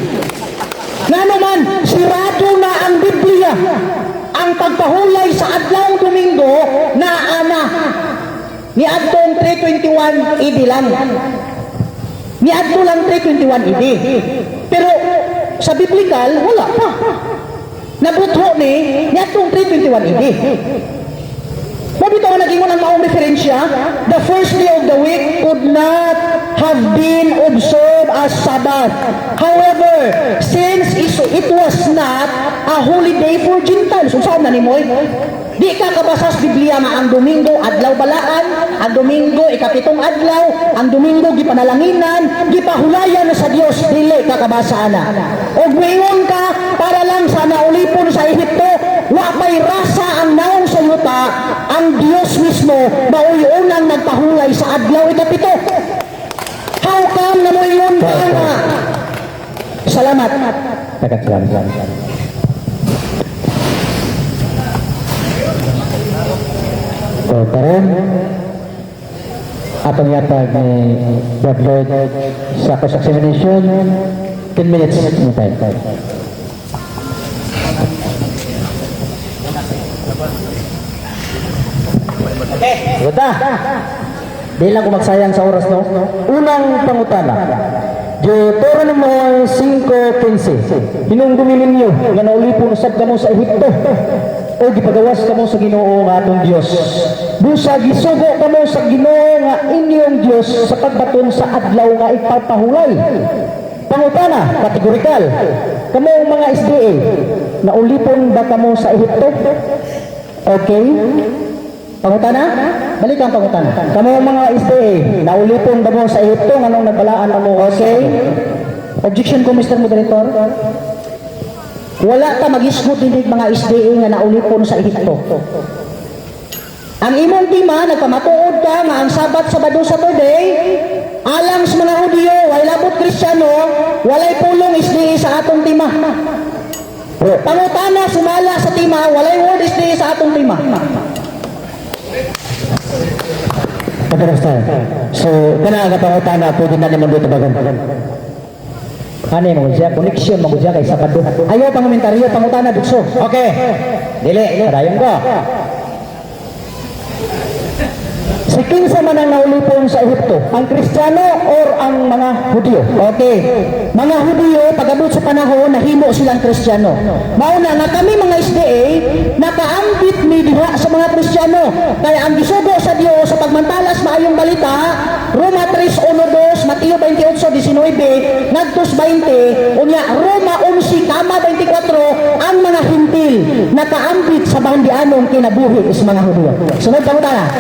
Nga naman, sirado na ang Biblia. Ang pagpahulay sa adlaw Domingo na ana ni adtong 321 AD lang. Ni adto lang 321 AD. Pero sa biblical wala pa. Nabutho ni atong 321 AD. Mabito nga naging ang maong referensya, the first day of the week could not have been observed as Sabbath. However, since it was not a holiday for Gentiles, so saan na ni Moy? Di ka kabasa sa Biblia nga ang Domingo adlaw balaan, ang Domingo ikapitong adlaw, ang Domingo gipanalanginan, gipahulayan sa Dios, dili ka kabasa ana. Og moingon ka para lang sa naulipon sa Ehipto, wa pay rasa ang naong sa yuta, ang Dios mismo mao'y unang nagpahulay sa adlaw ikapito. How come na mo yun nga? Salamat. Salamat. So, karon atong yatag ni Brad Lloyd sa cross-examination 10 minutes mo time. Good na. Di lang ko magsayang sa oras, no? Unang pangutana. Deuteronomy 5:15. Hinungdumi ninyo nga naulipon usab kamo sa Ehipto o gipagawas kamo sa Ginoo nga atong Dios. Busa gisugo kamo sa Ginoo nga inyong Dios sa pagbaton sa adlaw nga ipapahulay. Pangutana, kategorikal. Kamo mga SDA, naulipon ba kamo sa Ehipto? Okay. Pangutana? Balik ang pangutana. Kamo mga SDA, naulipon ba mo sa Ehipto nganong nagbalaan na mo? Okay. Objection ko, Mr. Moderator. Wala ta mag-isgot dinig mga SDA nga naulipon sa Ehipto. Ang imong tima, nagpamatuod ka nga ang Sabado, Saturday, alang sa mga Hudyo, walay labot Kristiyano, walay pulong SDA sa atong tima. Pangutana, sumala sa tima, walay word SDA sa atong tima. So, kana nga pangutana, pwede na naman dito bagan. Ano yung mga connection, mga kay Sabado. Ayaw pangomentaryo, pangutana, dukso. Okay. Dili, dayon ko. Si kinsa man ang naulipon sa Ehipto, ang Kristiyano or ang mga Hudyo? Okay. Mga Hudyo, pag-abot sa panahon, nahimo silang Kristiyano. Mauna nga kami mga SDA, nakaambit ni diha sa mga Kristiyano. Kaya ang gisugo sa Dios sa pagmantalas maayong balita, Roma 3:1-2, Mateo 28:19, nagtos 20, unya Roma 11:24, ang mga hintil nakaambit sa bandianong kinabuhi is mga Hudyo. Sunod pangutana.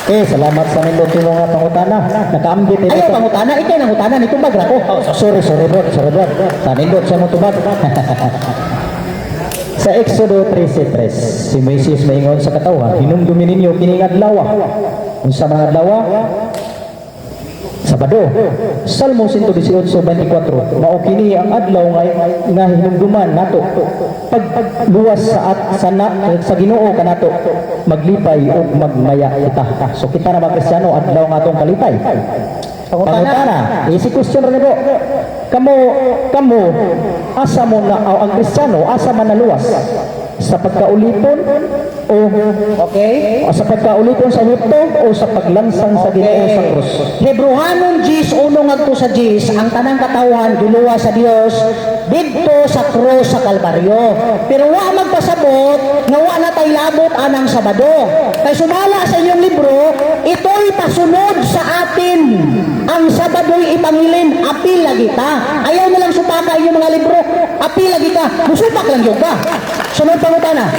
Salamat sa nindot yung mga pangutana. Nakaambit nito. Ayaw pangutana, ikay nangutana nito bag ko. Sorry bro. Sa nindot siya mo tubag. Sa Exodo 13:3, si Moises maingon sa katawhan, hinumdumi ninyo kining adlaw. Unsa mga adlaw? Sabado. Salmo 118:24, mao kini ang adlaw nga hinumduman nato pagluwas sa Ginoo kanato maglipay ug magmaya kita. So kita na mga Kristiyano adlaw nga atong kalipay. Pangutana, easy question rin po. Kamo asa mo na ang Kristiyano asa man naluwas sa pagkaulipon o sa pagkaulipon sa Ehipto o sa paglansang sa Ginoo sa krus. Hebrehanon 10:1-10, ang tanang katawan giluwa sa Dios didto sa krus sa Kalbaryo. Pero wa magpasabot nga wa na tay labot anang Sabado. Kay sumala sa inyong libro, ito'y pasunod sa atin. Ang Sabado'y ipangilin, apil lagi ta. Ayaw na lang supaka inyong mga libro, apil lagi ka. Musupak lang yung ka. Sunod pangutana.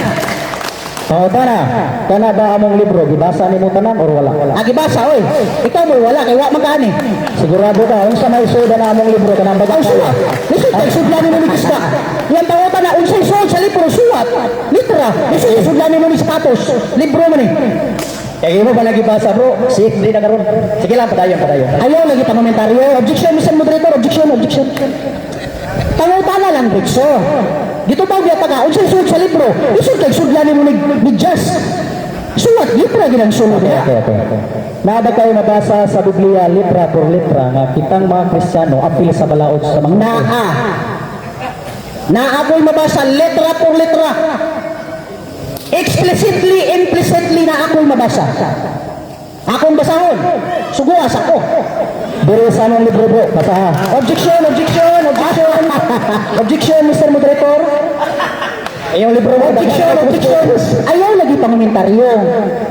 Kana ba among libro gibasa nimo tanan or wala? Gibasa oy. Ikaw mo wala kay wa magani. Sigurado ka unsa may suda na among libro kanang baga? Suwat. Lisod kay sudlan nimo ni Krista. Yan pangutana unsay suwat sa libro suwat. Litra. Lisod sudlan nimo ni status. Libro man ni. Kaya mo ba lagi basa bro? Di na karon. Sige lang padayon. Ayaw lagi pamamentaryo. Objection, Mr. Moderator. Objection. Pangutana lang, Brixo. Dito ba biya taga? Unsay suwat sa libro? Lisod kay sudlan nimo ni Just. Suwat, litra ginang sulod. Okay. Naada kayo mabasa sa Biblia litra por litra nga kitang mga Kristiyano apil sa balaod sa mga Naa ko'y mabasa letra por letra. Explicitly, implicitly na ako'y mabasa. Akong basahon. Suguas ako. Diri sa among libro bro, basaha. Objection, Mr. Moderator. Iyong libro mo, Objection. Ayaw lagi pangomentaryo.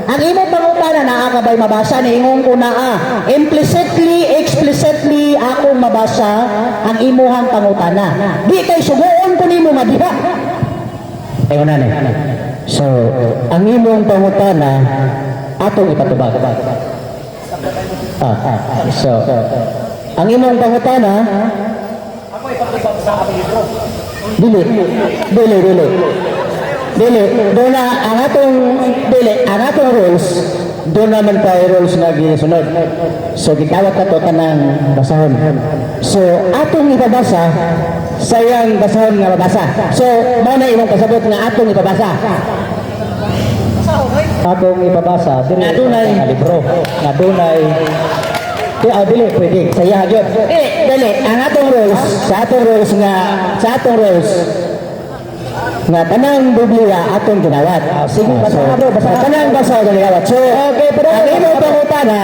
Ang imong pangutana nakakabay mabasa ni ingong ko naa. Implicitly, explicitly akong mabasa ang imuhang pangutana. Di kay suguon ko nimo madiha. Ayaw na. So, ang imong pangutana atong ipatubag. So, ang imong pangutana Dili. Dili, doon na ang atong rules, doon naman tayo rules na gisunod. So, gitawat na to tanang basahon. So, atong ipabasa, sayang basahon nga mabasa. So, mao na imong kasabot nga atong ipabasa. Akong ipabasa dili Na dunay. sa libro na dunay dili pwede Saya gyud. Dili, ang atong rules, sa atong rules nga tanang Biblia atong ginawat. sige, basa na, bro, basa na. Tanang basa atong ginawat. So, okay, pero ang imong pangutana,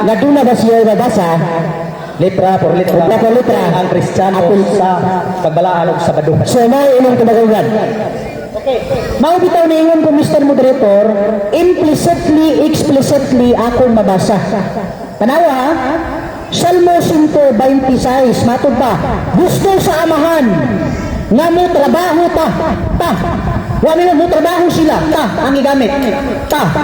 na doon na ba siya mabasa? litra por litra Litra por litra. ang Kristiyano Apil sa pagbalaan ug Sabado. So, may imong tumagugan. Mao bitaw niingon ko Mr. Moderator, implicitly, explicitly akong mabasa. Tanawa ha? Salmo 126, matod pa, gusto sa amahan nga mo trabaho ta. Wa mo trabaho sila, ang igamit.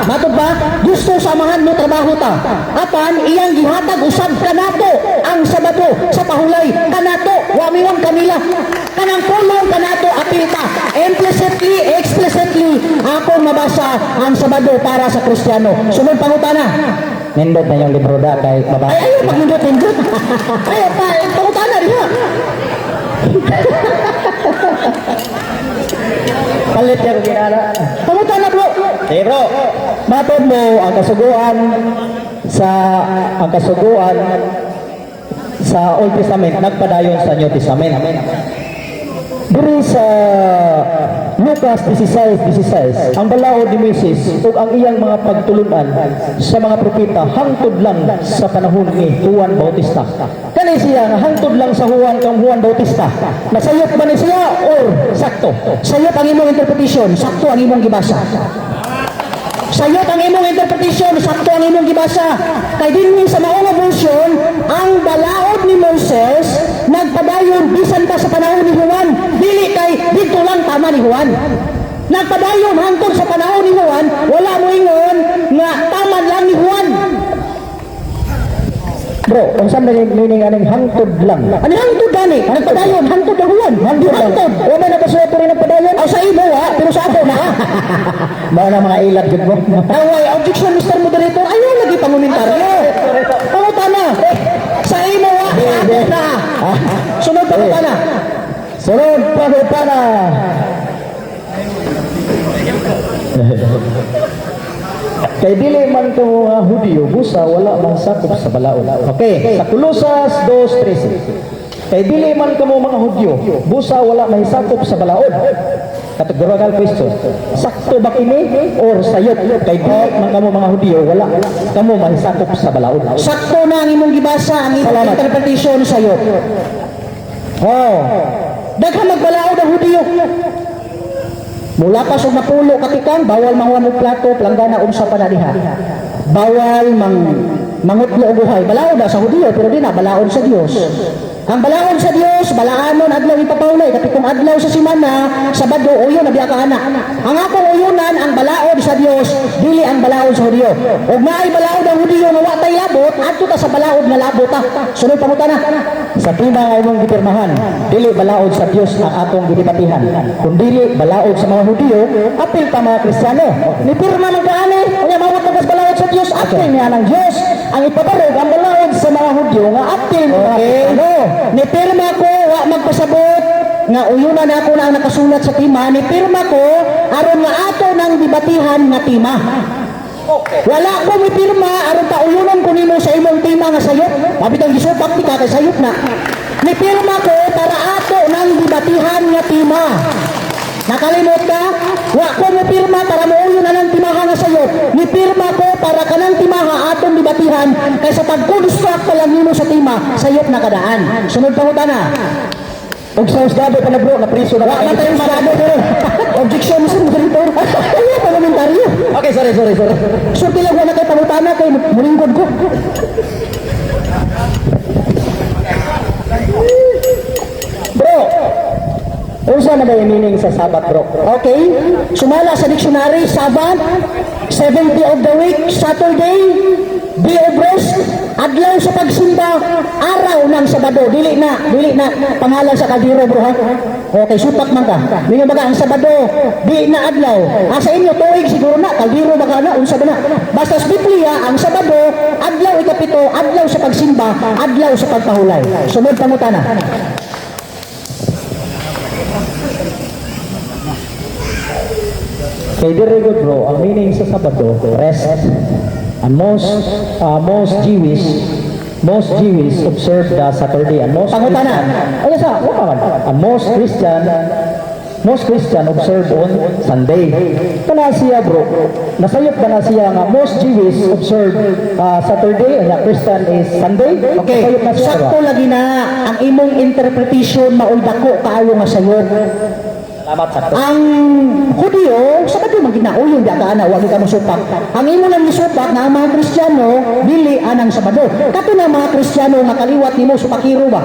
Matod pa, gusto sa amahan mo trabaho ta. Apan iyang gihatag usab kanato ang Sabado sa pahulay kanato, wa miwan kanila. Kanang pulong kanato apil ta. Implicitly, explicitly akong mabasa ang Sabado para sa Kristiyano. Sunod pangutana. Nindot na yung libro da kay Ay, mabasa. ayaw, pagindot. Ayaw, pangutana rin ha. Palit yung ginana. Pangutana bro. Eh bro, matod mo ang kasuguan sa Old Testament nagpadayon sa New Testament. Diri sa Lucas 16:16, ang balaod ni Moises ug ang iyang mga pagtulunan sa mga propeta hangtod lang sa panahon ni Juan Bautista. Kani siya nga hangtod lang sa Juan Bautista. Nasayop ba ni siya or sakto? Sayot ang imong interpretation, sakto ang imong gibasa. Sayot ang imong interpretation, sakto ang imong gibasa. Kay dinhi sa maong version, ang balaod ni Moses nagpadayon bisan pa sa panahon ni Juan, dili kay dito lang tama ni Juan. Nagpadayon hangtod sa panahon ni Juan, wala mo ingon nga tama lang ni Juan. Bro, unsa man yung meaning aning hangtod lang? Ano hangtod gani? Nagpadayon hangtod ang Juan. Hangtod. O may nakasuot rin ang padayon? Aw sa imo ha, pero sa ako na. Ba na mga ilad gud mo? Away, objection Mr. Moderator, ayaw lagi pangumentaryo. Pangutana. Sa imo ha, sa ako na. Sunod pangutana. Sunod pangutana. Kay dili man ka mga Hudyo, busa wala man sakop sa balaod. Okay, sa Colosas 2:13. Kay dili man ka mga Hudyo, busa wala man sakop sa balaod. Categorical question. Sakto ba kini or sayop? Kay dili man kamo mga Hudyo, wala kamo man sakop sa balaod. Sakto na ang imong gibasa, ang imong Salamat. interpretation sa'yo. Oh, Daghang magbalaod ang Hudyo. Mula pa sa napulo katikang, bawal manguha ng plato, planggana, unsa pa na diha. Bawal mangutlo og buhay. Balaod na sa Hudyo, pero di na balaod sa Dios. Ang balaod sa Dios, balaanon adlaw ipapawlay, kapitong adlaw sa simana, Sabado uyon na biya ka ana. Ang akong uyunan ang balaod sa Dios, dili ang balaod sa Hudyo. Ug naay balaod ang Hudyo nga wa tay labot, adto ta sa balaod nga labot ta. Sunod pangutana. sa tima nga imong gipirmahan, dili balaod sa Dios ang atong gidipatihan. Kung dili balaod sa mga Hudyo, apil ta mga Kristiyano. Ni pirma man kaani, unya mawat nagas balaod sa Dios, apil niya ng Dios. Ang ipabarog ang balaod sa mga Hudyo nga apil mga Kristiyano. Ni pirma ko wa magpasabot nga uyunan ako na ang nakasulat sa tima, ni pirma ko aron nga ato nang dibatihan nga tima. Wala ko mi pirma aron ta uyunan ko nimo sa imong tima nga sayop. Mabit ang gisupak ti ka kay sayop na. Ni pirma ko para ato nang dibatihan nga tima. Nakalimot ka? Wa ko mo pirma para mauyo na ng timaha nga sayop. Ni pirma ko para kanang timaha atong dibatihan kaysa pag-construct pa lang nimo sa tima, sayop na kadaan. Sunod pangutana. Ug sa usgado pa na bro, na priso na Wa man tayong magado pero objection sa moderator. Ano parlamentaryo? Okay, sorry. So lang wala kay pangutana kay mulingkod ko. Bro, unsa na ba yung meaning sa Sabat bro? Okay? Sumala sa dictionary, Sabbath, 70 of the week, Saturday, day of rest, adlaw sa pagsimba, araw ng Sabado, dili na pangalan sa kaldero bro ha. Okay, supak man ka. Ninyo baga ang Sabado, di na adlaw. Sa inyo tuig siguro na kaldero baga na unsa ba na. Basta sa Biblia ang Sabado, adlaw ikapito, adlaw sa pagsimba, adlaw sa pagpahulay. Sunod pangutana. Kay very good bro, ang meaning sa Sabado, rest. And most Jewish observe the Saturday and most Pangutana. Ay sa, and most Christian observe on Sunday. Kana siya bro, nasayop ba na siya nga most Jewish observe Saturday and Christian is Sunday? Okay, Nasayop na siya, sakto bro. lagi na ang imong interpretation maoy dako kaayo nga sayop. Salamat sakto. Ang Hudyo, sa kadto man ginauyon di ana wag ka mo supak. Ang imo lang gisupak na ang mga Kristiyano dili anang Sabado. Kato na mga Kristiyano nga kaliwat nimo supakiro ba?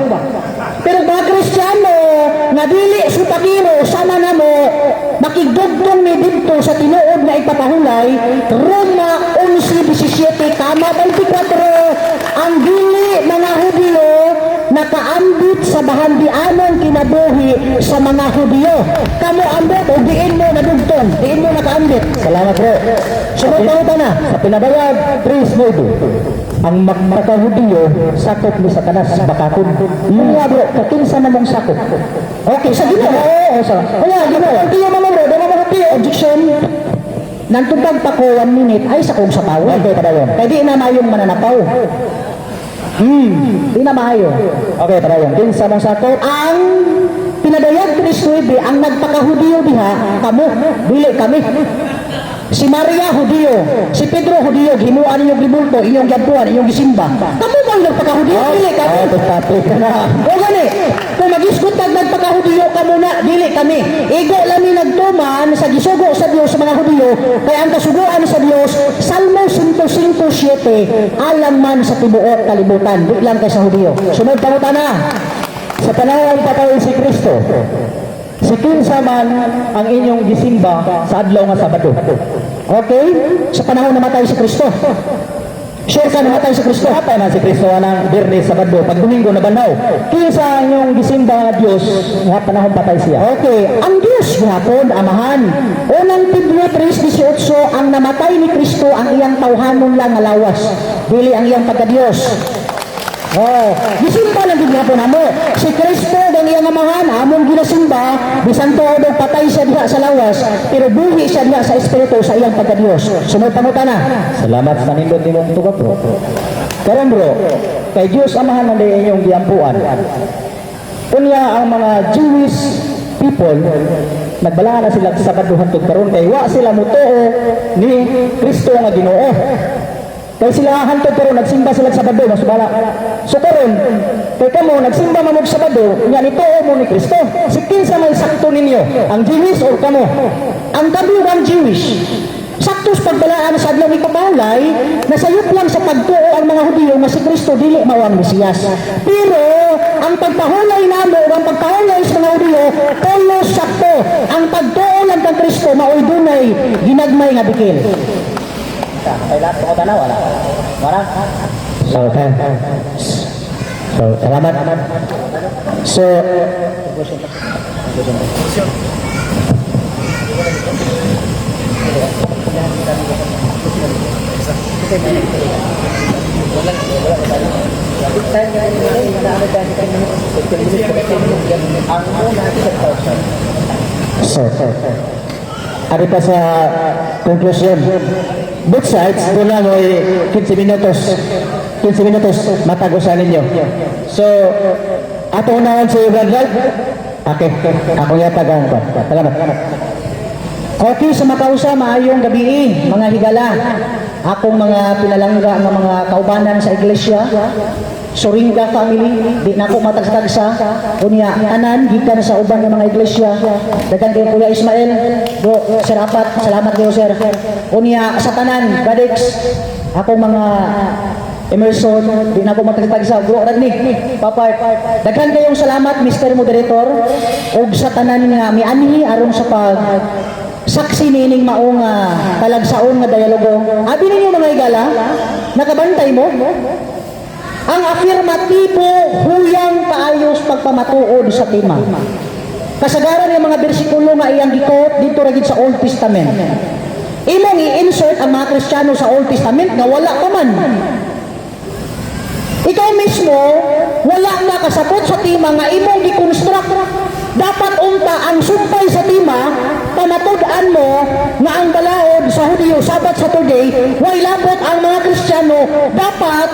Pero mga Kristiyano nga dili supakiro sama na mo makigdugtong ni didto sa tinuod na ipapahulay Roma 11:17 kama 24 ang dili mga Hudyo nakaambit sa bahandianon kinabuhi sa mga Hudyo. Kamo ambit o diin mo na dugtong, diin mo nakaambit. Salamat bro. Sunod pa na. Sa pinabayag, praise mo ito. Ang magmakahudiyo, sakop ni Satanas, bakakod. Nga bro, kakinsa na mong sakop. Okay, sa Ginoo. Oo, sa. Kaya Ginoo, Hudyo man mo bro, dama mo Hudyo. Objection. Nantubag pa ko 1 minute ay sa kong sapaw. Okay, padayon. Kaya di na mayong mananapaw. Di na maayo. Okay, padayon. Din sa mong sakop, Ang pinadayag 3:9 ang nagpakahudiyo diha kamo dili kami. Si Maria Hudyo, si Pedro Hudyo, gimuan ninyong libulto, inyong gabuan, inyong gisimba. Kamo ba yung nagpakahudiyo? Dili kami. topic na. O gani, kung mag-isgot nagpakahudiyo kamo na, dili kami. Igo lami nagtuman sa gisugo sa Dios sa mga Hudyo, kaya ang kasuguan sa Dios, Salmo 105:7, alam man sa tibuok kalibutan, di lang kay sa Hudyo. Sunod pangutana. Sa panahon patay si Kristo, si kinsa man ang inyong gisimba sa adlaw nga Sabado. Okay? Sa panahon namatay si Kristo. Sure ka namatay si Kristo? Apa na si Kristo anang Biyernes, Sabado, pag Domingo na banhaw. Kinsa ang inyong gisimba nga Dios nga panahon patay siya. Okay, ang Diyos gihapon, Amahan. Unang Pedro 3:18, ang namatay ni Kristo ang iyang tawhanon lang nga lawas. Dili ang iyang pagka-Diyos. Oh, gisimba lang din po namo. Si Kristo ang iyang amahan, among ginasimba, bisan tuod og patay siya diha sa lawas, pero buhi siya diha sa espiritu sa iyang pagka-Dios. Sunod pangutana. Salamat sa nindot ni mong tuga bro. Karon bro, kay Dios amahan na inyong giampuan. Unya ang mga Jewish people nagbalaan na sila sa Sabaduhan tug karon kay wa sila mutuo ni Kristo nga Ginoo. Kaya sila hantod pero nagsimba sila sa Sabado, mas bala. So karon, kay kamo nagsimba man og Sabado, nya nituo mo ni Kristo. Si kinsa may sakto ninyo, ang Jewish or kamo? Ang kabilang Jewish, saktos pagbalaan sa adlaw ni Kapalay, nasayop lang sa pagtuo ang mga Hudyo na si Kristo dili mao ang Mesiyas. Pero ang pagpahulay namo, ang pagpahulay sa mga Hudyo, tulos sakto. Ang pagtuo lang kang Kristo maoy dunay ginagmay nga bikil. Ay lahat ko tanaw wala. Wala. So, salamat. So, ari pa sa conclusion. Both sides, doon lang ay 15 minutos matagusan ninyo. So, ato unahan si Brad. Okay, ako yatagang ko. Salamat. Okay, sa makausa, maayong gabi, mga higala. Akong mga pinalangga ng mga kaubanan sa iglesia, Soringa family, di na ako matagsa-tagsa. Unya, tanan, gikan sa uban ng mga iglesia. Dagan kayo Kuya Ismael, bro, Sir Apat, salamat kayo Sir. Unya, sa tanan, Badex, akong mga Emerson, di na ako matagsa-tagsa. Bro, Radni, Papart, dagan kayong salamat, Mr. Moderator, o sa tanan nga, mianhi, aron sa pag saksi nining maong talagsaon nga dialogo. Abi ninyo mga higala, nakabantay mo? ang afirmatibo huyang kaayos pagpamatuod sa tema. Kasagaran ng mga bersikulo nga iyang gikot dito ra gid sa Old Testament. Imong i-insert ang mga Kristiyano sa Old Testament nga wala pa man. Ikaw mismo, wala na kasabot sa tema nga imong gi-construct. Dapat unta ang sumpay sa tema, pamatud-an mo nga ang balaod sa Hudyo, Sabat Saturday, way labot ang mga Kristiyano, dapat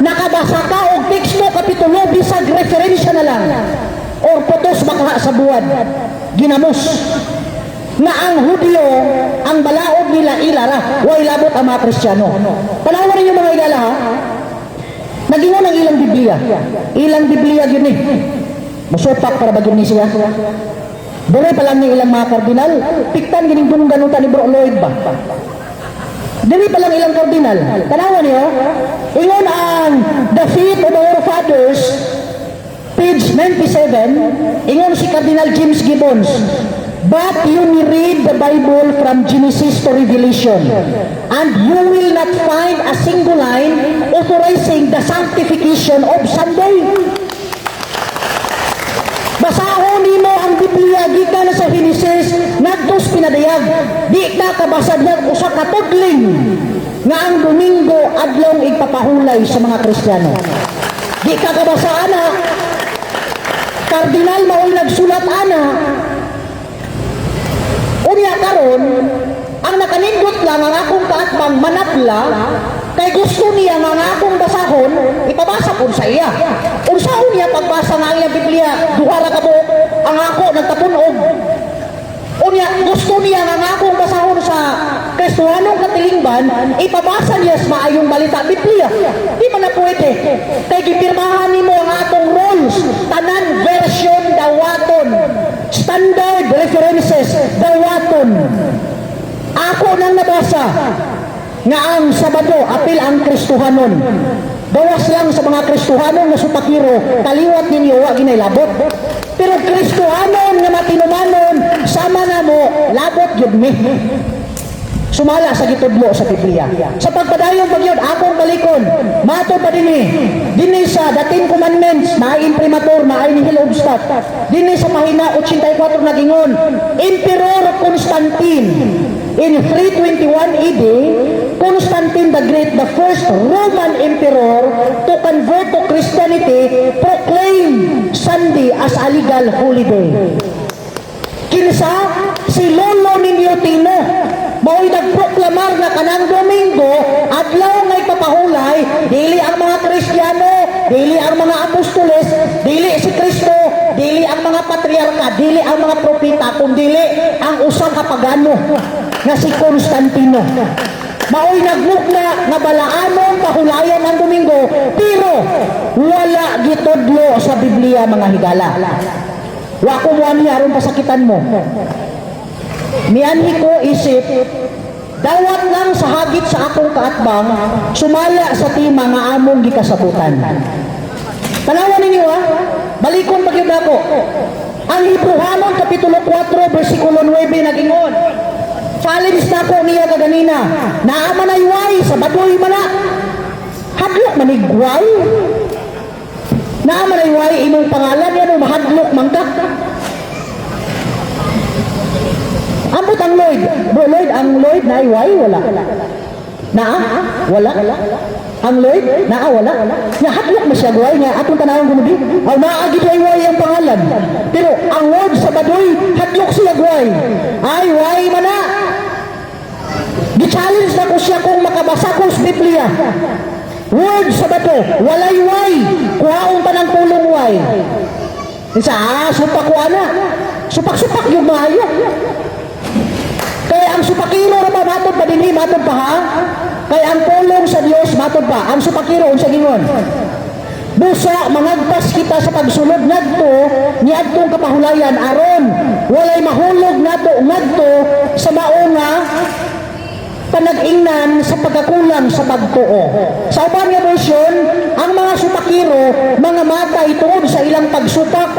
nakabasa ka og teksto kapitulo bisag referensya na lang. Or putos baka sa buwan. Ginamos na ang Hudyo, ang balaod nila ilara, way labot ang mga Kristiyano. Panahon ninyo mga igala ha? Nagingon ang ilang Biblia. Ilang Biblia yun eh. Musupak para bagyan ni siya. Dere pa lang ni ilang mga kardinal. Piktan gining bunong ganutan ni Bro Lloyd ba? Dere pa lang ilang kardinal. Tanawan niyo, ingon ang The Faith of Our Fathers, page 97, ingon si Cardinal James Gibbons, but you may read the Bible from Genesis to Revelation, and you will not find a single line authorizing the sanctification of Sunday. Basahon nimo ang Biblia gikan sa Genesis ngadtos pinadayag. Di ka kabasad ng usa ka tudling nga ang Domingo adlong igpapahulay sa mga Kristiyano. Di ka kabasa ana. Kardinal mao'y nagsulat ana. Unya karon, ang nakanindot lang ang akong kaatbang manatla, kay gusto niya nga nga akong basahon, ipabasa po sa iya. Unsaon niya pagbasa nga iyang Biblia, duhara ka po, ang ako nagtapunog. Unya, gusto niya nga akong basahon sa Kristohanong katilingban, ipabasa niya sa maayong balita Biblia. Di man na pwede. Kay gipirmahan nimo ang atong rules, tanan version dawaton, standard references dawaton. Ako nang nabasa nga ang Sabado apil ang Kristohanon. Bawas lang sa mga Kristohanon na supakiro, kaliwat ninyo wa ginay labot. Pero Kristohanon nga matinumanon, sama na mo, labot yun mi. Sumala sa gitudlo sa Biblia. Sa pagpadayon pagyod akong balikon, mato pa dinhi sa the Ten Commandments na imprimatur na ay nihil obstat. Dinhi sa pahina 84 nagingon, Emperor Constantine in 321 AD, Constantine the Great, the first Roman emperor to convert to Christianity, proclaimed Sunday as a legal holiday. Kinsa si Lolo Niño Tino mao'y nagproklamar na kanang Domingo adlaw nga ipapahulay, dili ang mga Kristiyano, dili ang mga apostoles, dili si Kristo, dili ang mga patriarka, dili ang mga propeta, kundi ang usang kapagano nga si Constantino. Mao'y nagmukla nga balaanon pahulayan ang Domingo, pero wala gitudlo sa Biblia mga higala. Wa ko mo ani aron pasakitan mo. Mianhi ko isip, dawat lang sa hagit sa akong kaatbang, sumala sa tema nga among gikasabutan. Tanawan ninyo ha, balikon pagyud ako. Ang Hebrehanon kapitulo 4 bersikulo 9 nagingon, challenge na ko niya kaganina, naamanay sa baduy mana, hadlok manigway. Naamanay imong pangalan yan o mahadlok mangka. Ambot ang Lloyd. Bro Lloyd, ang Lloyd na iway, wala. Naa? Wala. Ang Lloyd, naa, wala. Nga hadlok mo siya, guway, nga atong tanawang gumubi. Aw, naagid iway ang pangalan. Pero ang word sa baduy, hadlok siya, guway. Ay, way mana. Gi-challenge na ko siya kung makabasa ko sa Biblia. Word sa bato, walay way, kuhaon pa ng pulong way. Isa, supak ko ana. Supak-supak yung maayo. Kaya ang supakiro na ba, matod pa din, matod pa ha? Kaya ang pulong sa Diyos, matod pa. Ang supakiro, unsa gingon. Busa, mangagpas kita sa pagsulod ngadto, ni adtong kapahulayan, aron, walay mahulog nato ngadto sa maunga, panag-ingnan sa pagkakulang sa pagtuo. Sa uban nga version, ang mga supakiro, mga matay tungod sa ilang pagsupak.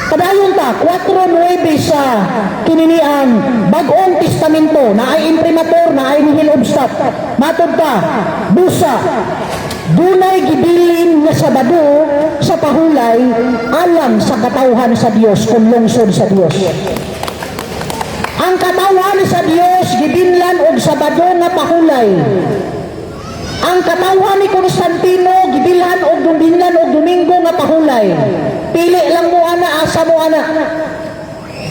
Padayon ta, 4.9 sa kininiang Bagong Testamento na ay imprimatur, na ay nihil obstat. Matod ta, busa, dunay gibilin nga Sabado sa pahulay alang sa katawhan sa Dios kung lungsod sa Dios. Ang katawhan sa Dios gibinlan og Sabado nga pahulay. Ang katawhan ni Constantino gibilhan og Domingo nga pahulay. Pili lang mo ana, asa mo ana.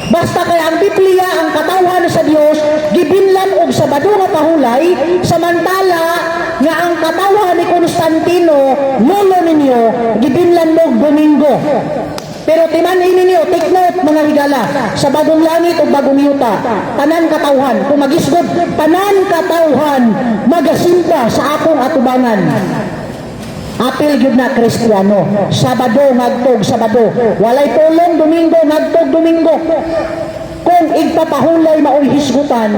Basta kay ang Biblia ang katawhan sa Dios gibinlan og Sabado nga pahulay, samantala nga ang katawhan ni Constantino lolo ninyo gibinlan og Domingo. Pero timanin ninyo, take note mga higala, sa bagong langit o bagong yuta, tanan katawhan, kung magisgod, tanan katawhan, magasimba sa akong atubangan. Apil gyud na Kristiyano, Sabado ngagtog Sabado, walay tulong Domingo ngagtog Domingo. Kung igpapahulay maoy hisgutan,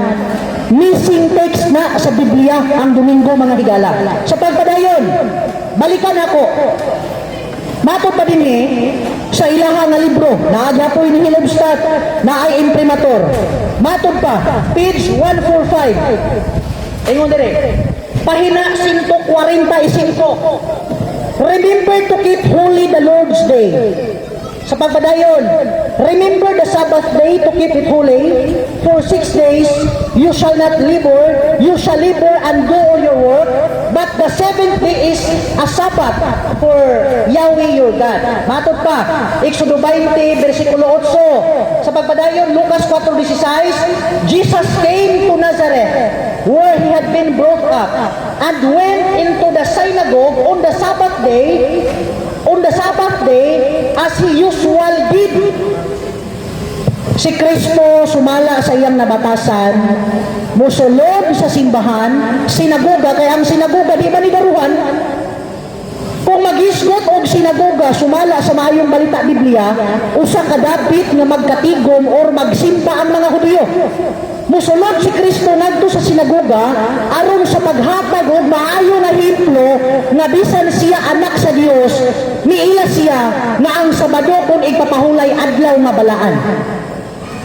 missing text na sa Biblia ang Domingo mga higala. Sa pagpadayon, balikan ako. Mato pa din sa ilaha nga libro, naagyapoy ni Hilobstadt, na ay imprimatur. Mato pa, page 145. Ingon dire, pahina 145. Remember to keep holy the Lord's Day. Sa pagpadayon, remember the Sabbath day to keep it holy. For 6 days you shall not labor, you shall labor and do all your work, but the 7th day is a Sabbath for Yahweh your God. Matod pa, Exodo 20, versikulo 8. Sa pagpadayon, Lucas 4:16, Jesus came to Nazareth, where he had been brought up, and went into the synagogue on the Sabbath day, as he usual did. Si Kristo sumala sa iyang nabatasan, musulod sa simbahan, sinagoga, kaya ang sinagoga di ba ni daruhan? Kung magisgot og sinagoga, sumala sa maayong balita Biblia, usa ka dapit nga magkatigom or magsimba ang mga Hudiyo. Musulod si Kristo ngadto sa sinagoga aron sa paghatag og maayo nga hemplo nga bisan siya anak sa Dios, niila siya nga ang Sabado kung igpapahulay adlaw nga balaan.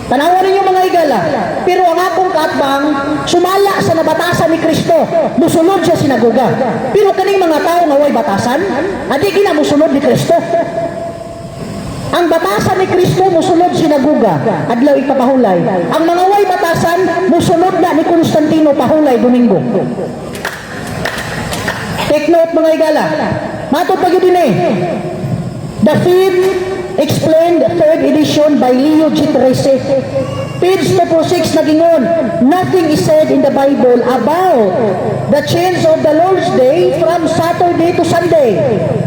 Tanawan ninyo mga higala, pero ang akong kaatbang sumala sa nabatasan ni Kristo, musulod siya sinagoga. Pero kaning mga tao nga way batasan, adi gina musulod ni Kristo. Ang batasan ni Kristo musulod sinagoga, adlaw ipapahulay. Ang mga way batasan musulod na ni Constantino pahulay Domingo. Take note mga higala. Matod pa gyud dinhi. The Fifth Explained, 3rd edition by Leo G. Trece. Page 246 nagingon, nothing is said in the Bible about the change of the Lord's Day from Saturday to Sunday.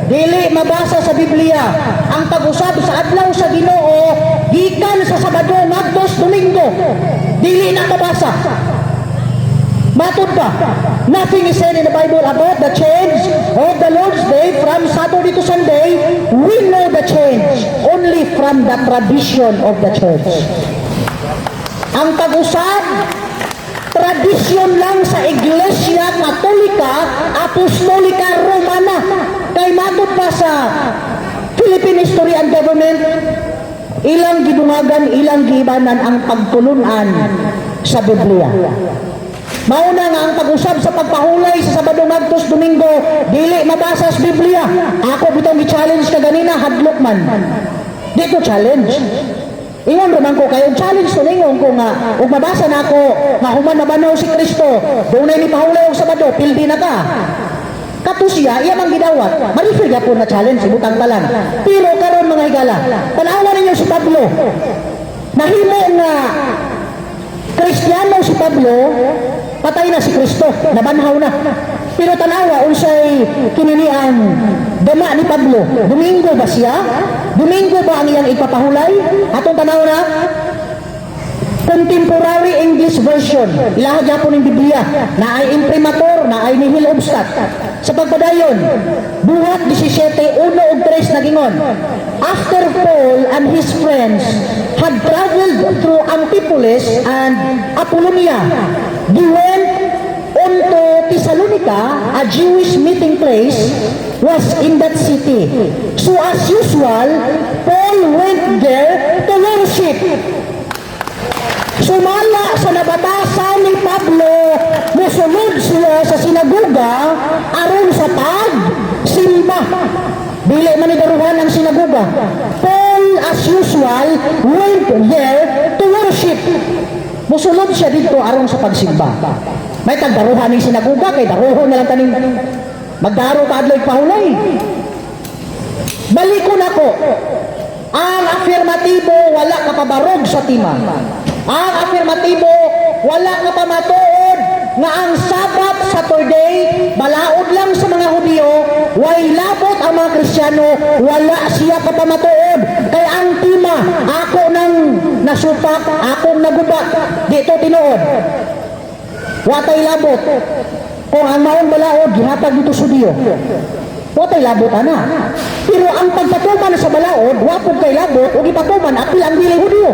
Dili mabasa sa Biblia ang pag-usab sa adlaw sa Ginoo gikan sa Sabado ngadto Domingo. Dili na mabasa. Matod pa, nothing is said in the Bible about the change of the Lord's Day from Saturday to Sunday. We know the change only from the tradition of the church. Ang pag-usab, tradisyon lang sa Iglesia Katolika, Apostolika Romana. Kay matod pa sa Philippine History and Government, ilang gidungagan, ilang giibanan ang pagtulunan sa Biblia. Mauna nga ang pag-usab sa pagpahulay sa Sabado ngadto Domingo, dili mabasa sa Biblia. Ako bitong gi-challenge ka ganina, hadlok man. Dito challenge. Ingon naman ko kayo, challenge to ningon ko nga, ug mabasa na ako, nga human nabanaw si Kristo, dunay ni pahulay og Sabado, pildi na ka. Kato siya, iya mang gidawat. Marifil ka po na challenge, ibutang talan. Pero karon mga higala, tanawan ninyo si Pablo. Nahimo nga Kristiyano si Pablo, patay na si Kristo, nabanhaw na. Pero tanawa, unsay kininian dama ni Pablo. Domingo ba siya? Domingo ba ang iyang ipapahulay? Atong tanaw na, Contemporary English Version, ilaha gyapon ng Biblia, na ay imprimatur, na ay ni Hilobstadt. Sa pagpadayon, buhat 17, 1 ug 3 nagingon. After Paul and his friends had traveled through Amphipolis and Apollonia, they went on to Thessalonica, a Jewish meeting place was in that city. So as usual, Paul went there to worship. Sumala sa nabatasan ni Pablo, musunod siya sa sinagoga aron sa Tima, dili man ni daruhan ang sinagoga. Paul, as usual, went there to worship. Musulod siya dito aron sa pagsimba. May tagdaruhan ng sinagoga, kay daruhon na lang taning magdaro ka adlay pahulay. Balikon ako. Ang afirmatibo, wala ka pabarog sa tima. Ang afirmatibo, wala ka pa matuod nga ang Sabat, Saturday, balaod lang sa mga Hudyo, way labot ang mga Kristiyano, wala siya ka pa matuod. Kaya ang tima, ako nang nasupak, akong nagubat, dito tinuod. Watay labot. Kung ang maong balaod, gihatag dito sa Hudyo. Watay labot ana. Pero ang pagpatuman sa balaod, wapog kay labot, o ipatuman, apil ang dili Hudyo.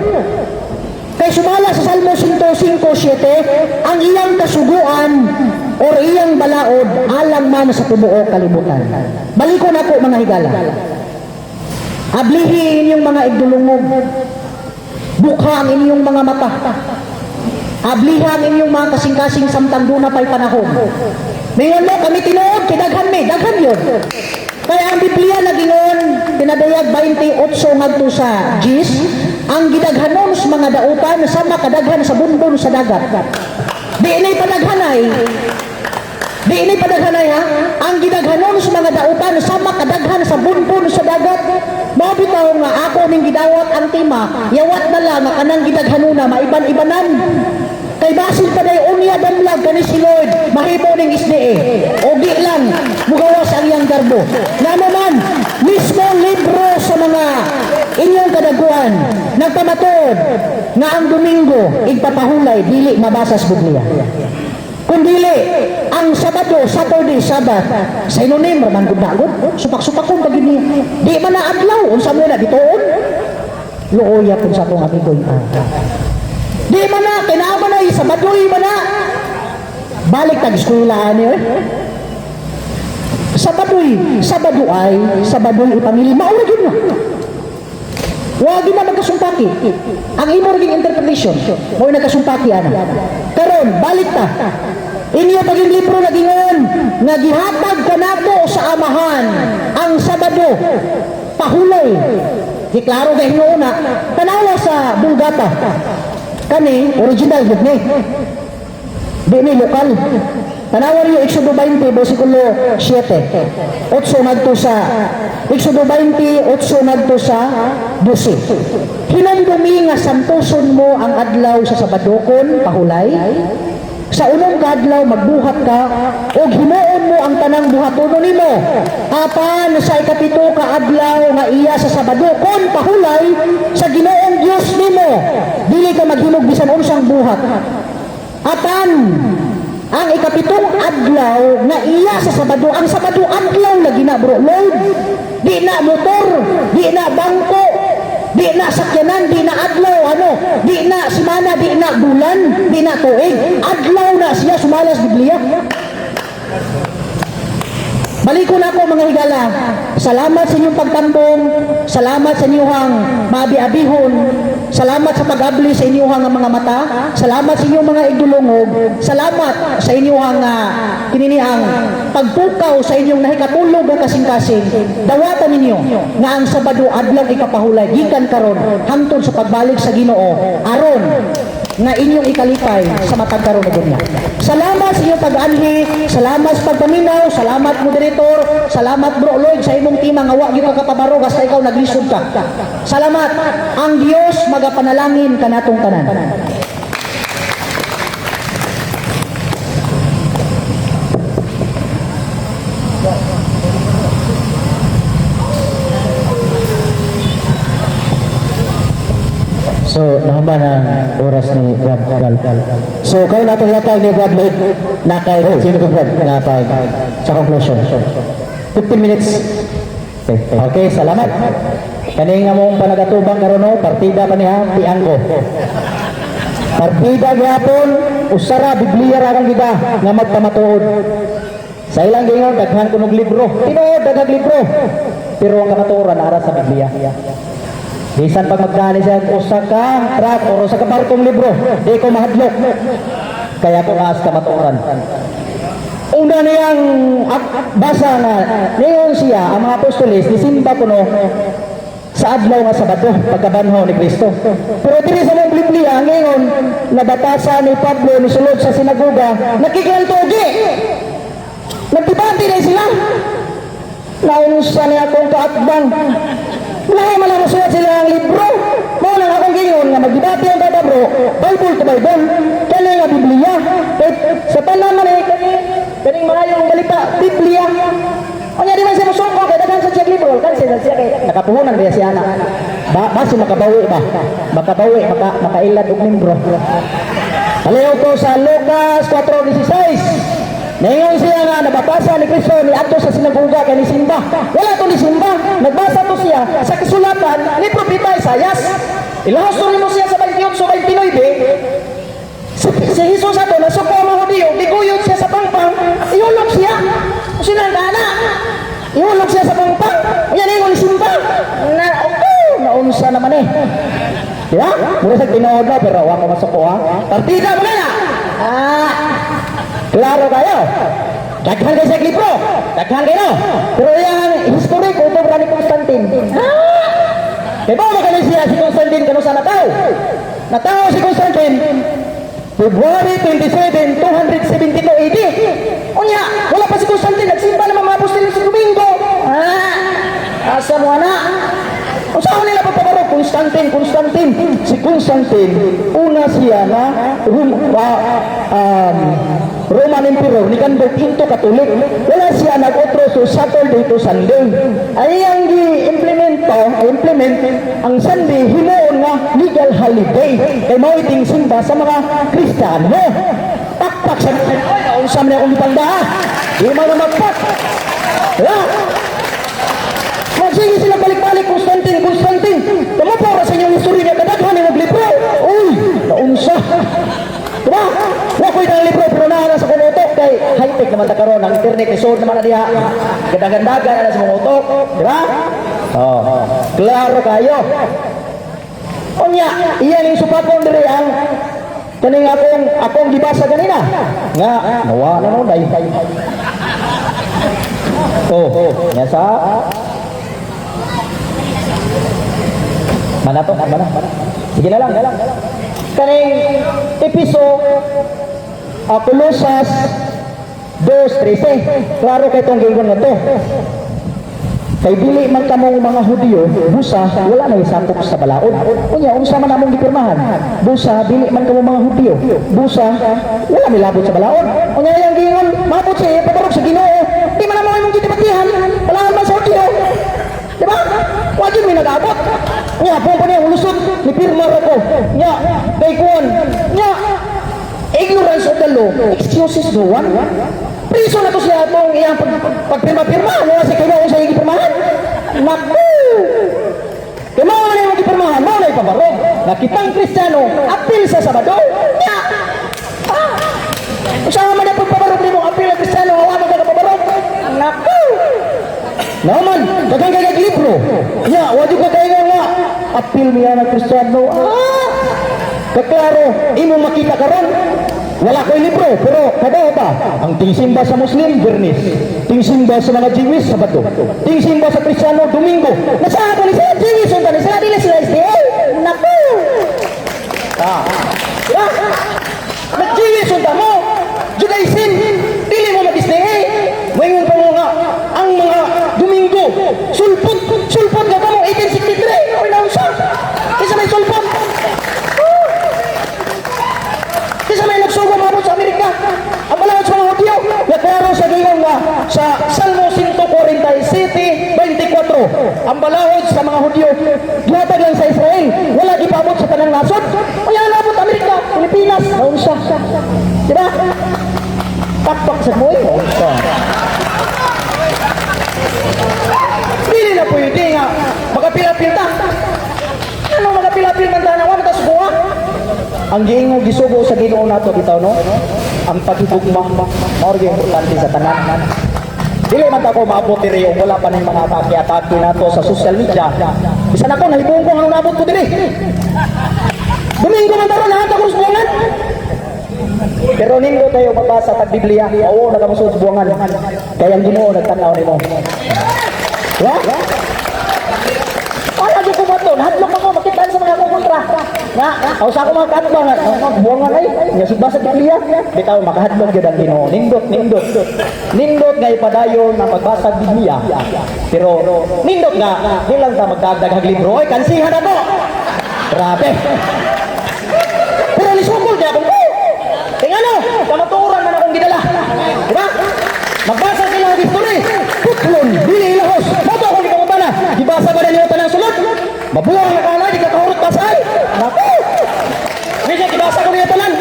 Kay sumala sa Salmo 105:7, ang iyang kasuguan o iyang balaod alang man sa tubuo kalibutan. Balikon ako mga higala. Ablihi inyong mga igdulungog. Bukha ang inyong mga mata. Ablihan inyong mga kasing-kasing samtang doon na pa'y panahon. Ngayon mo kami tinuod, kidaghan mi, daghan yun. Kaya ang Biblia nagingon, pinadayag 28 ngadto sa Gis, ang gidaghanon sa mga dautan sama kadaghan sa bundon sa dagat. Di inay padaghanay. Di inay padaghanay ha. Ang gidaghanon sa mga dautan sama kadaghan sa bundon sa dagat. Mabitaw nga ako ning gidawat ang tima, yawat na lang nga kanang gidaghanona maiban-ibanan. Kay basil pa day unya damlag kani si Lord, mahibo ning isdee. O di lang mugawas ang iyang garbo. Nga naman mismo libro sa mga inyong kadaguan nagpamatod nga ang Domingo igpapahulay dili mabasa sa Biblia. Kung dili ang Sabado, Saturday, Sabat synonym man gud nagod supak-supakon pag niya. Di man na adlaw unsa mo na bituon. Luoya kun sa tong amigo ita. Di man na kinama na Sabadoy man na. Balik tag eskwelahan niyo. Sabadoy ipamili maura gyud na. Wa gyud na magkasumpaki. Ang imo ring interpretation mo nagkasumpaki ana. Karon balik ta. Inyo paging libro nagingon nga gihatag kanato sa amahan ang Sabado pahulay. Diklaro kay una tanawa sa Bulgata. Kani original gud ni. Di ni lokal. Tanawa niyo Exodo 20 bersikulo 7. 8 ngadto sa Exodo 20 8 ngadto sa 12. Hinandumi nga santoson mo ang adlaw sa Sabadokon pahulay. Sa unong kadlaw magbuhat ka o himuon mo ang tanang buhatono nimo. Apan sa ikapito ka adlaw nga iya sa Sabadokon pahulay sa Ginoong Dios nimo. Dili ka maghimog bisan unsang buhat. Apan ang ikapitong adlaw nga iya sa Sabado, ang Sabado adlaw lagi na bro Lord. Di na motor, di na bangko, di na sakyanan, di na adlaw, di na semana, di na bulan, di na tuig. Adlaw na siya sumalas Biblia. Balikon ako mga higala. Salamat sa inyong pagtambong, salamat sa inyong maabi-abihon, salamat sa pag-abli sa inyong mga mata, salamat sa inyong mga igdulungog, salamat sa inyong kininiang pagpukaw sa inyong nahikatulog ng kasing-kasing. Dawatan ninyo nga ang Sabado adlaw ikapahulay gikan karon hangtod sa pagbalik sa Ginoo aron nga inyong ikalipay sa matag karon nga dunya. Salamat sa inyong pag-anhi, salamat sa pagpaminaw, salamat moderator, salamat bro Lloyd sa imong tima nga wa gyud ka kapabarog hasta ikaw naglisod ka. Salamat. Ang Dios magapanalangin kanatong tanan. So, nahamba ng oras ni Brad Gal. So, kayo natin yatag ni Brad Lloyd na kay sino ko Brad na sa conclusion. 15 minutes. Okay, salamat. Kani nga mong panagatubang karon partida pa niya tiang ko. Partida gyapon usara Biblia ra kang gida nga magpamatuod. Sa ilang gingon daghan kunog libro. Tinuod daghang libro. Pero ang kamatuoran ara sa Biblia. Bisan pag magkali siya usa ka track o sa kabarkong libro, di ko mahadlok. Kaya ko as kamatuoran. una niyang basa nga niyon siya ang mga apostoles nisimba kuno sa adlaw nga Sabado pagkabanhaw ni Kristo. Pero diri sa mong Biblia ngayon nabatasan ni Pablo ni sulod sa sinagoga nakiklantogi. Nagdebate na sila. Naunsa niya akong kaatbang. Lahi malang masulat sila ang libro. Mao lang akong gingon nga magdebate ang dada bro. Bible to Bible. Kani nga Biblia. Sa tanan man kaning mga yung balita Biblia. Onya di man siya musuko kay daghan sa check libro kan siya kay nakapuhunan diya si ana. Basi makabawi ba? Makailad og membro. Aliw ko sa Lucas 4:16. Naingon siya nga nababasa ni Kristo ni adto sa sinagoga kay ni simba. Wala to ni simba. Nagbasa to siya sa kasulatan ni propeta Isaias. Ilahos mo siya sa 28:29. Si Jesus ato nasuko ang mga Hudiyo, diguyod siya sa pangpang, ihulog siya. Sinang kana. Ihulog siya sa pangpang. Yan ingon ni simba. Naunsa naman eh. Diba? Mura sa tinood na pero wala ko masuko ha. Partida mo na. Klaro kayo. Daghan kayo sa libro. Daghan kayo. Pero yung historic, utong ni Constantine. Kaya ba magaling siya si Constantine kano sa nataw? Nataw si Constantine. February 27, 272 AD. Unya, wala pa si Constantine. Nagsimba naman mga apostol sa Domingo. Asa mo na? Usahan nila pagpabarog, Constantine. Si Constantine, una siya na Roman Emperor, ni Kandog into Katolik. Wala siya nag-otro so Saturday to Sunday. Ay ang implement ang Sunday, hinuon nga legal holiday. Kay mauiting simba sa mga Kristiyano. Pakpak sa mga, ay, nausam na akong ipanda. Di mo na magpak. Magsige sila balik-balik, Constantine. Tumapara sa inyong history niya, kadaghan yung libro. Uy, naunsa. Diba? Wakoy ng libro, pero nahala sa kumutok. Kay high-tech naman ta karon ang internet, isod naman na diha. Ganda-gandagan na sa kumutok. Diba? Klaro kayo. Unya, iyan yung supapon diri ang kaning akong gibasa ganina. Nga, nawala no, dahil. Nga sa mana to? Mana? Sige na lang. Kaning episode Colosas 2:13. Klaro kay tong gingon nga to. Kay dili man kamong mga Hudiyo, busa wala na isakop sa balaod. Unya unsa man among gipirmahan? Busa dili man kamong mga Hudiyo, busa wala milabot sa balaod. Unya yang gingon, mabot siya pabarog sa Ginoo. Di man among imong gidebatihan, balaod man sa Hudiyo. Diba? Wajib may nag-abot. Nya, po pa niya ulusot, ni pirma ko. Nya, kay kuwan. Nya, ignorance of the law excuses no one. Priso na to siya itong iyang pagpirma-pirma. Wala siya kayo sa iyong pirmahan. Naku! Kaya mga na yung pirmahan, mga na ipabarog. Nakitang Kristiyano, apil sa Sabado. Nya! Usaha man na pagpabarog ni mo, apil ang Kristiyano, hawa mo ka pabarog. Naku! Naman, dagang kagag libro. Ya, wajib ko kayo nga. Apil niya ng Kristiyano. Kaklaro, imo makita karon. Wala ko libro, pero kada ba? Ang tingsimba sa Muslim, Bernis. Tingsimba sa mga Jewish, Sabado. Tingsimba sa Kristiyano, Domingo. Nasa ako ni sila Jewish, unta ni sila dili sila SDL. Naku! Nag-Jewish, unta mo. Judaism, dili mo mag-SDL. Mayroon pa mo nga, ang mga Domingo, sulpot ka mo, 1863, o inaunsa. Kisa may sulpot. Kisa may nagsugo mabot sa Amerika. Ang balawad sa mga Hudiyo, naklaro sa gingon nga, sa Salmo 147:24, ang balawad sa mga Hudiyo, gihatag lang sa Israel, wala ipabot sa tanang nasod. Kaya nabot Amerika, Pilipinas, naunsa. Diba? Takpak sa buhay, naunsa. Dili na pwede nga magapil-apil ta. Ano magapil-apil man ta na wala ta subuha? Ang giingog gisugo sa Ginoo nato bitaw no. Ang pagtugma mao gyud importante sa tanan. Dili man ta ko maabot diri og wala pa ning mga atake nato sa social media. Bisan ako nahibong ko ang nabot ko diri. Domingo man taron lahat ako subuhan. Pero nindo tayo magbasa tag Biblia. Oo, nagamusod buwangan. Kaya ang Ginoo nagtanaw nimo. Wa? Wala di ko mato, hadlok ako makitaan sa mga kontra. Na, sa ako mga katbang, buwangan ay, nya subasa sa Biblia. Bitaw makahadlok gyud ang Ginoo. Nindot. Nindot nga ipadayon na magbasa sa Biblia. Pero nindot nga, di lang ta magdagdag og libro. Oy, kansihan na to. Grabe. Pero lisukol kaya akong tingano, kamaturan man akong gidala. Diba? Magbasa sila ng history. Putlon, dili ilahos. Mato akong ikaw na. Gibasa ba na niyo tanang sulod? Mabuang na kala, di ka kahurot pasay. Naku! Medyo gibasa ko niya tanan.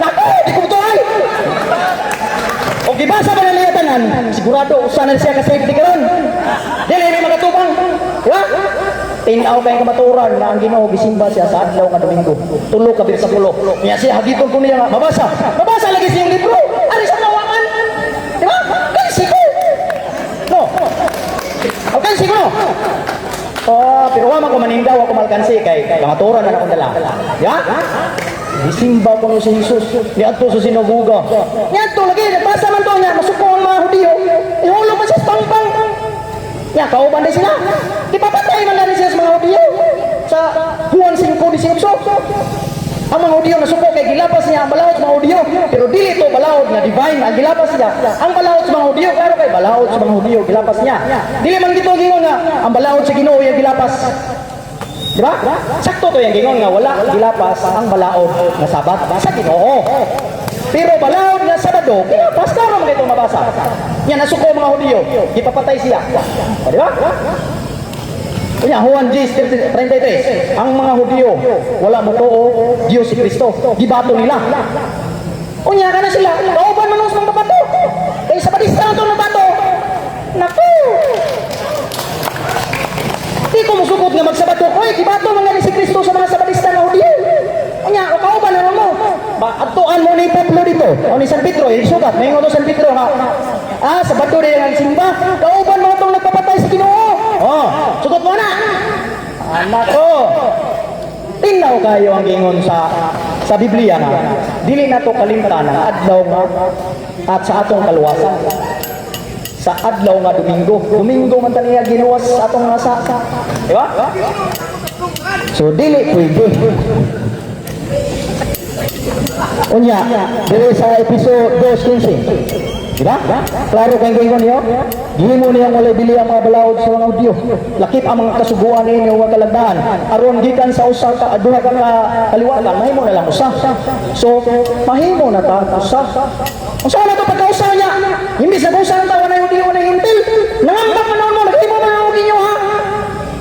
Naku! Di ko ay. O gibasa ba na niya tanan? Sigurado, usanan siya kasi di karon. Dili may magatubang. Diba? Tinaw kayong kamaturan na ang Ginoo gisimba siya sa adlaw nga Domingo. Tulo ka sa pulo. Niya siya hagiton ko niya nga mabasa. Mabasa lagi siyang libro. Ari sa nawangan. Di ba? Kansi ko. No. O kansi ko. Oh, pero wa man ko maninggaw ako malkansi kay kamaturan na akong dala. Ya? Gisimba ko si Jesus. Niadto sa sinagoga. Niadto lagi nabasa man to niya masuko ang mga Hudiyo. Ihulog man siya sa pangpang. Ya, kauban din sila. Di ba patay man lang siya sa mga Hudiyo? Sa Juan 5:18. Ang mga Hudiyo nasuko kay gilapas niya ang balaod sa mga Hudiyo. Pero dili to balaod na divine ang gilapas niya. Ang balaod sa mga Hudiyo, klaro kay balaod sa mga Hudiyo gilapas niya. Dili man gito gingon nga ang balaod sa Ginoo yung gilapas. Di ba? Sakto to yung gingon nga wala gilapas ang balaod na Sabat sa Ginoo. Pero balaod nga Sabado, kaya pastaro mo dito mabasa. Yan, nasuko mga Hudiyo, ipapatay siya. O, di ba? Kunya, Juan 10:33, ang mga Hudiyo, wala mo to o Diyos si Kristo. Gibato nila. Kunya, ka na sila, kauban manus ng babato. Kaya Sabadista ito ng bato. Naku! Di ko musukot nga magsabato ko, gibato mga ni si Kristo sa mga Sabadista na Hudiyo. Kunya, kauban na mo. Atuan mo ni Pablo dito, o ni San Pedro, sugat, may nga San Pedro nga, Sabado rin ang simba, kauban mo itong nagpapatay sa Ginoo. Oh, sugot mo na. Anak ko, tinaw kayo ang gingon sa Biblia nga, dili na to kalimtan ang adlaw nga at sa atong kaluwasan. Sa adlaw nga Domingo man taniya ginuwas sa atong nasa, di ba? So dili pwede. Unya, dili sa episode 2:15. Diba? Klaro kayong gingon niyo? Dili mo niyang walay bili ang mga balaod sa mga Hudiyo. Lakip ang mga kasuguan ninyo wa kalagdaan. Aron gikan sa usa ka duha ka kaliwatan, mahimo na lang usa. So, mahimo na ta usa. Unsa na to pagkausa niya? Imbis na usa ta na Hudiyo na hintil. Nangambak man mo, naghimo man ang ginyo ha.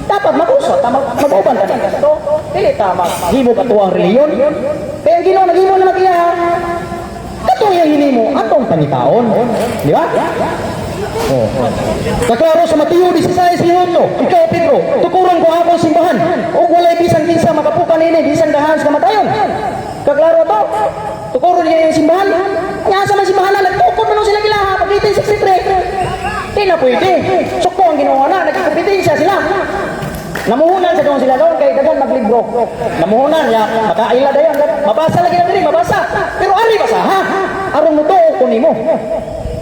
Dapat mag-usa, mag-uban ka na. So, dili ta maghimo ka to ang reliyon. Kaya ang Ginoo naghimo na magiya. Katong yung hinimo, atong pangitaon. Di ba? Oh. Kaklaro sa Mateo 16:8, ikaw Pedro, tukuron ko akong simbahan. O walay bisan kinsa makapukan ini, bisan dahan sa kamatayon. Kaklaro to. Tukuron niya yung simbahan. Nya sa mga simbahan na nagtukod man sila kilaha, pagkitin 63. Di na pwede. Suko ang ginawa na, nagkikupitensya sila. Namuhunan sa doon sila doon kay dagan maglibro. Namuhunan ya, makaila dayon. Mabasa lagi na diri, mabasa. Pero ari basa ha? Aron mo tuo ko nimo.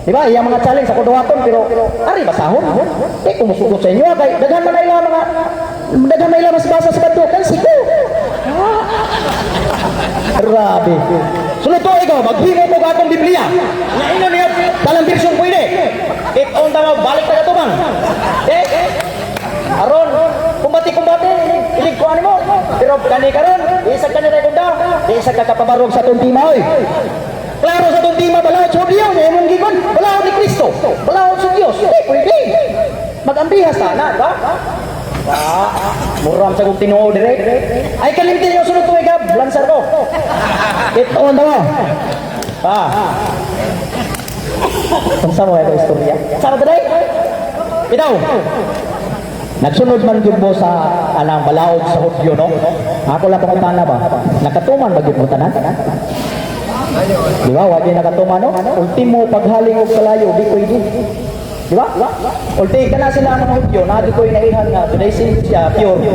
Di ba? Iya mga challenge sa kuduhaton pero ari basahon. Di ko musugot sa inyo kay daghan man ila mga daghan man ila mas basa sa bato kan siko. Grabe. Sulod to ikaw, maghimo mo ka akong Biblia. Nya ino niya talang version pwede. On tama balik ta to bang. Aron kumbati ilig ko ani mo. Pero kani karon, isa ka na kunda, isa ka kapabarog sa tuntima oy. Klaro sa tuntima balaod sa Dios, imong gigon, balaod ni Kristo, balaod sa Dios. Di pwede. Magambihas na, ba? Muram sa kong tinuod dire. Ay kalimtin yung sunod tuwig gab, lansar ko. Ito on daw. Unsa mo ito istorya? Sa today? Bitaw. Nagsunod man gyud mo sa alang balaod sa Hudyo no. Ako lang pangutana ba? Nakatuman ba gyud mo tanan? Di ba? Wa gyud nakatuman no. Ultimo paghaling og kalayo di pwede. Di ba? Ulti ka na sila ang Hudyo na di ko inaihan nga today siya pure.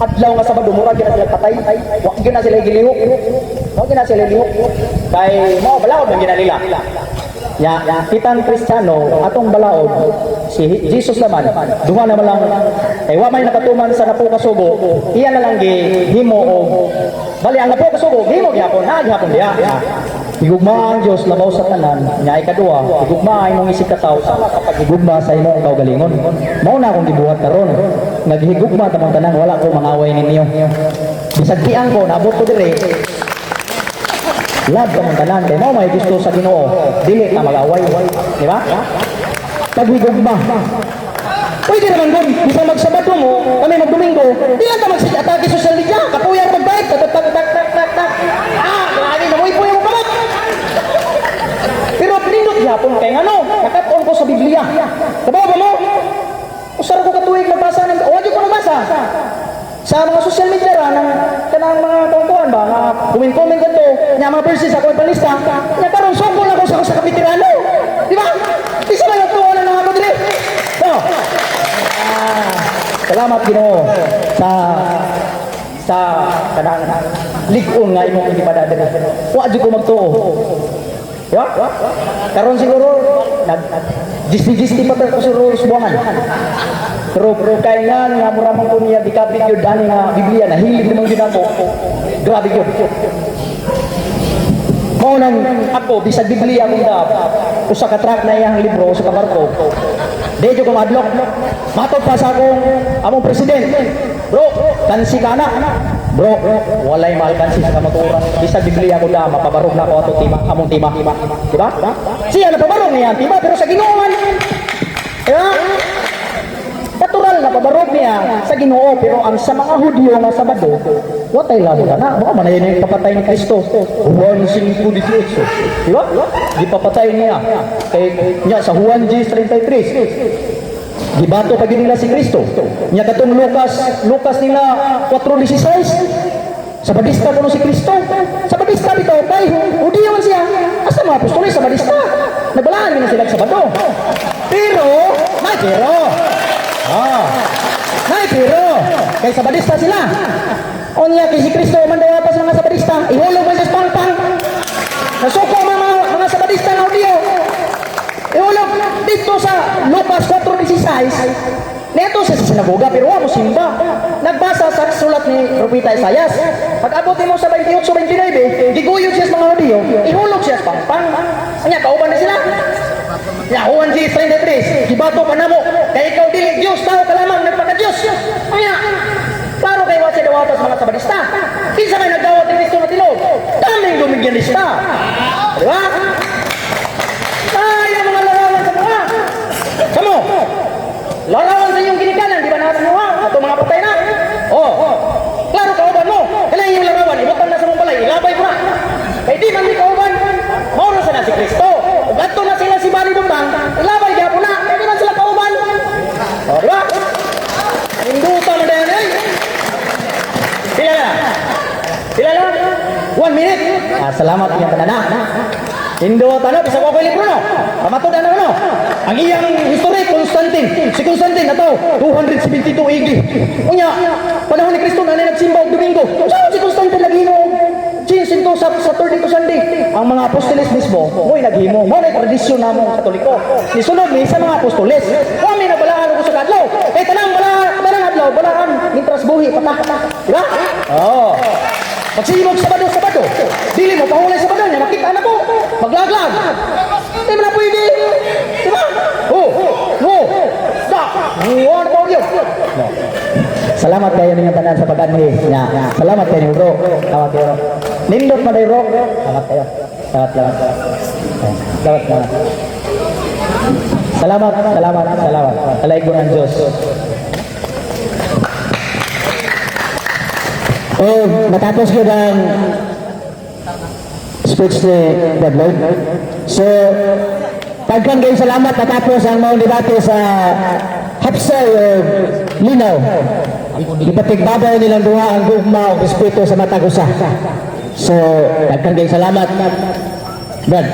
Adlaw nga Sabado mura gyud sila patay. Wa gyud na sila gilihok. Mo gina sila lihok. Kay mo balaod ang ginalila. Ya, kitang Kristiyano atong balaod si Jesus naman duha naman lang wa may nakatuman sa napo ka sugo iya na lang gihimo og bali ang napo ka sugo gihimo gyapon gihapon diha. Higugma ang Dios labaw sa tanan nya ikaduha higugma imong isig katawo sama kapag higugma sa imong kaugalingon. Mao na akong gibuhat karon naghigugma tamang tanan wala ko mangaway ninyo. Bisag tiang ko naabot ko dire love ka mong tanan kay mo may gusto sa Ginoo dili ka mag-away di ba? Paghigugma pwede naman doon bisa magsabado mo kami magdomingo di lang ka mag-atake social media kapuyan mag-bike tak lagi namuy-puy mo kamot pero nindot yapon kay ano nakataon ko sa Biblia kabawa ba mo usara ko katuig nagbasa ng o di ko nabasa sa mga social media ra ng kanang mga tungkuan ba nga comment ganito nya mga verses ako ipalista nya karon sungkol ako sa kapitirano di ba di sa mga tuwa na ako dire no salamat Ginoo sa kanang ligon nga imong gipadadala wa jud ko magtuo ya karon siguro Gisti pa ko sa rules buwangan. Pero kay nga mura man ko niya dikabit yun dani nga Biblia na hilig naman yun ako. Grabe yun. Mao nang ako bisag Biblia akong dab. Usa ka track na iyang libro sa kabarko. Dejo ko madlok. Matod pa sa akong among presidente. Bro, kansi ka na. Bro, walay maalkansi sa kamaturan. Bisag Biblia ko da mapabarog na ako ato among tima. Diba? Siya napabarog niya tima pero sa Ginoo. Diba? Natural na pabarog niya sa Ginoo pero ang sa mga Hudyo nga Sabado, watay labo na. Baka man yun yung papatay ni Kristo. Juan 5:18. Diba? Di papatay niya. Kay niya sa Juan 10:33. Gibato pa nila si Kristo. Nya katong Lucas nila 4:16. Sabadista kuno si Kristo. Sabadista bitaw kay Hudyo man siya. Asa mga apostoles sabadista? Nagbalaan na sila sa Sabado. Pero kay sabadista sila. Onya kay si Kristo man daw pa sa mga sabadista. Ihulog man sa pangpang. Nasuko mga sabadista na Hudyo. Ihulog dito sa Lucas 4:16. Neto sa sinagoga pero wa mo simba. Nagbasa sa sulat ni Propeta Isaias. Pag abot mo sa 28-29, giguyog siya sa mga Hudyo, ihulog siya sa pangpang. Anya kauban na sila. Ya Juan 10:33, gibato pa namo kay ikaw dili Dios tao ka lamang nagpaka-Dios. Anya klaro kay wa siya dawat sa mga sabadista. Kinsa may nagdawat ni Kristo nga tinuod? Daming lumigyanista. Di ba? Ay, mga larawan sa mga. Kamo. Larawan sa inyong ginikanan, di ba natin mo ha? Ato mga patay na. Oh. Klaro kauban mo. Kailan yung larawan, ibutan na sa mong balay, ilabay mo na. Kay di man di kauban. Mauro sa na si Kristo. Gato na sila si Bali Dumbang, ilabay kaya po na. Kaya di man sila kauban. O, di ba? Induta mo dahil eh. Pila na? 1 minute. Salamat yung tanana. Indot ano, bisa ko libro no? Pamatod na no? Ang iyang history, Constantine. Si Constantine na to, 272 AD. Unya, panahon ni Kristo na nagsimba og Domingo. Saan si Constantine naghimo? Sinto sa Saturday to Sunday. Ang mga apostoles mismo, mo'y naghimo. Mo na tradisyon namong Katoliko. Nisunod ni sa mga apostoles. Kami na balaan ko sa kadlaw. Kay tanang balaan adlaw, balaan mitras buhi patah. Diba? Oh. Pagsimog Sabado. Dili mo pahulay Sabado niya, makita na ko. Maglaglag. Hindi mo na pwede. Diba? Salamat kayo ninyong tanan sa pag-anhi niya. Salamat kayo bro. Salamat kayo. Nindot pa bro. Salamat kayo. Salamat. Alaikum ang Diyos. Matapos ko ng speech ni Brad Lloyd. So, pagkan kayo salamat natapos ang mga debate sa Hapsay Linaw. Ipatigbabaw nilang duha ang gugma o respeto sa matag usa. So, pagkan kayo salamat. Brad.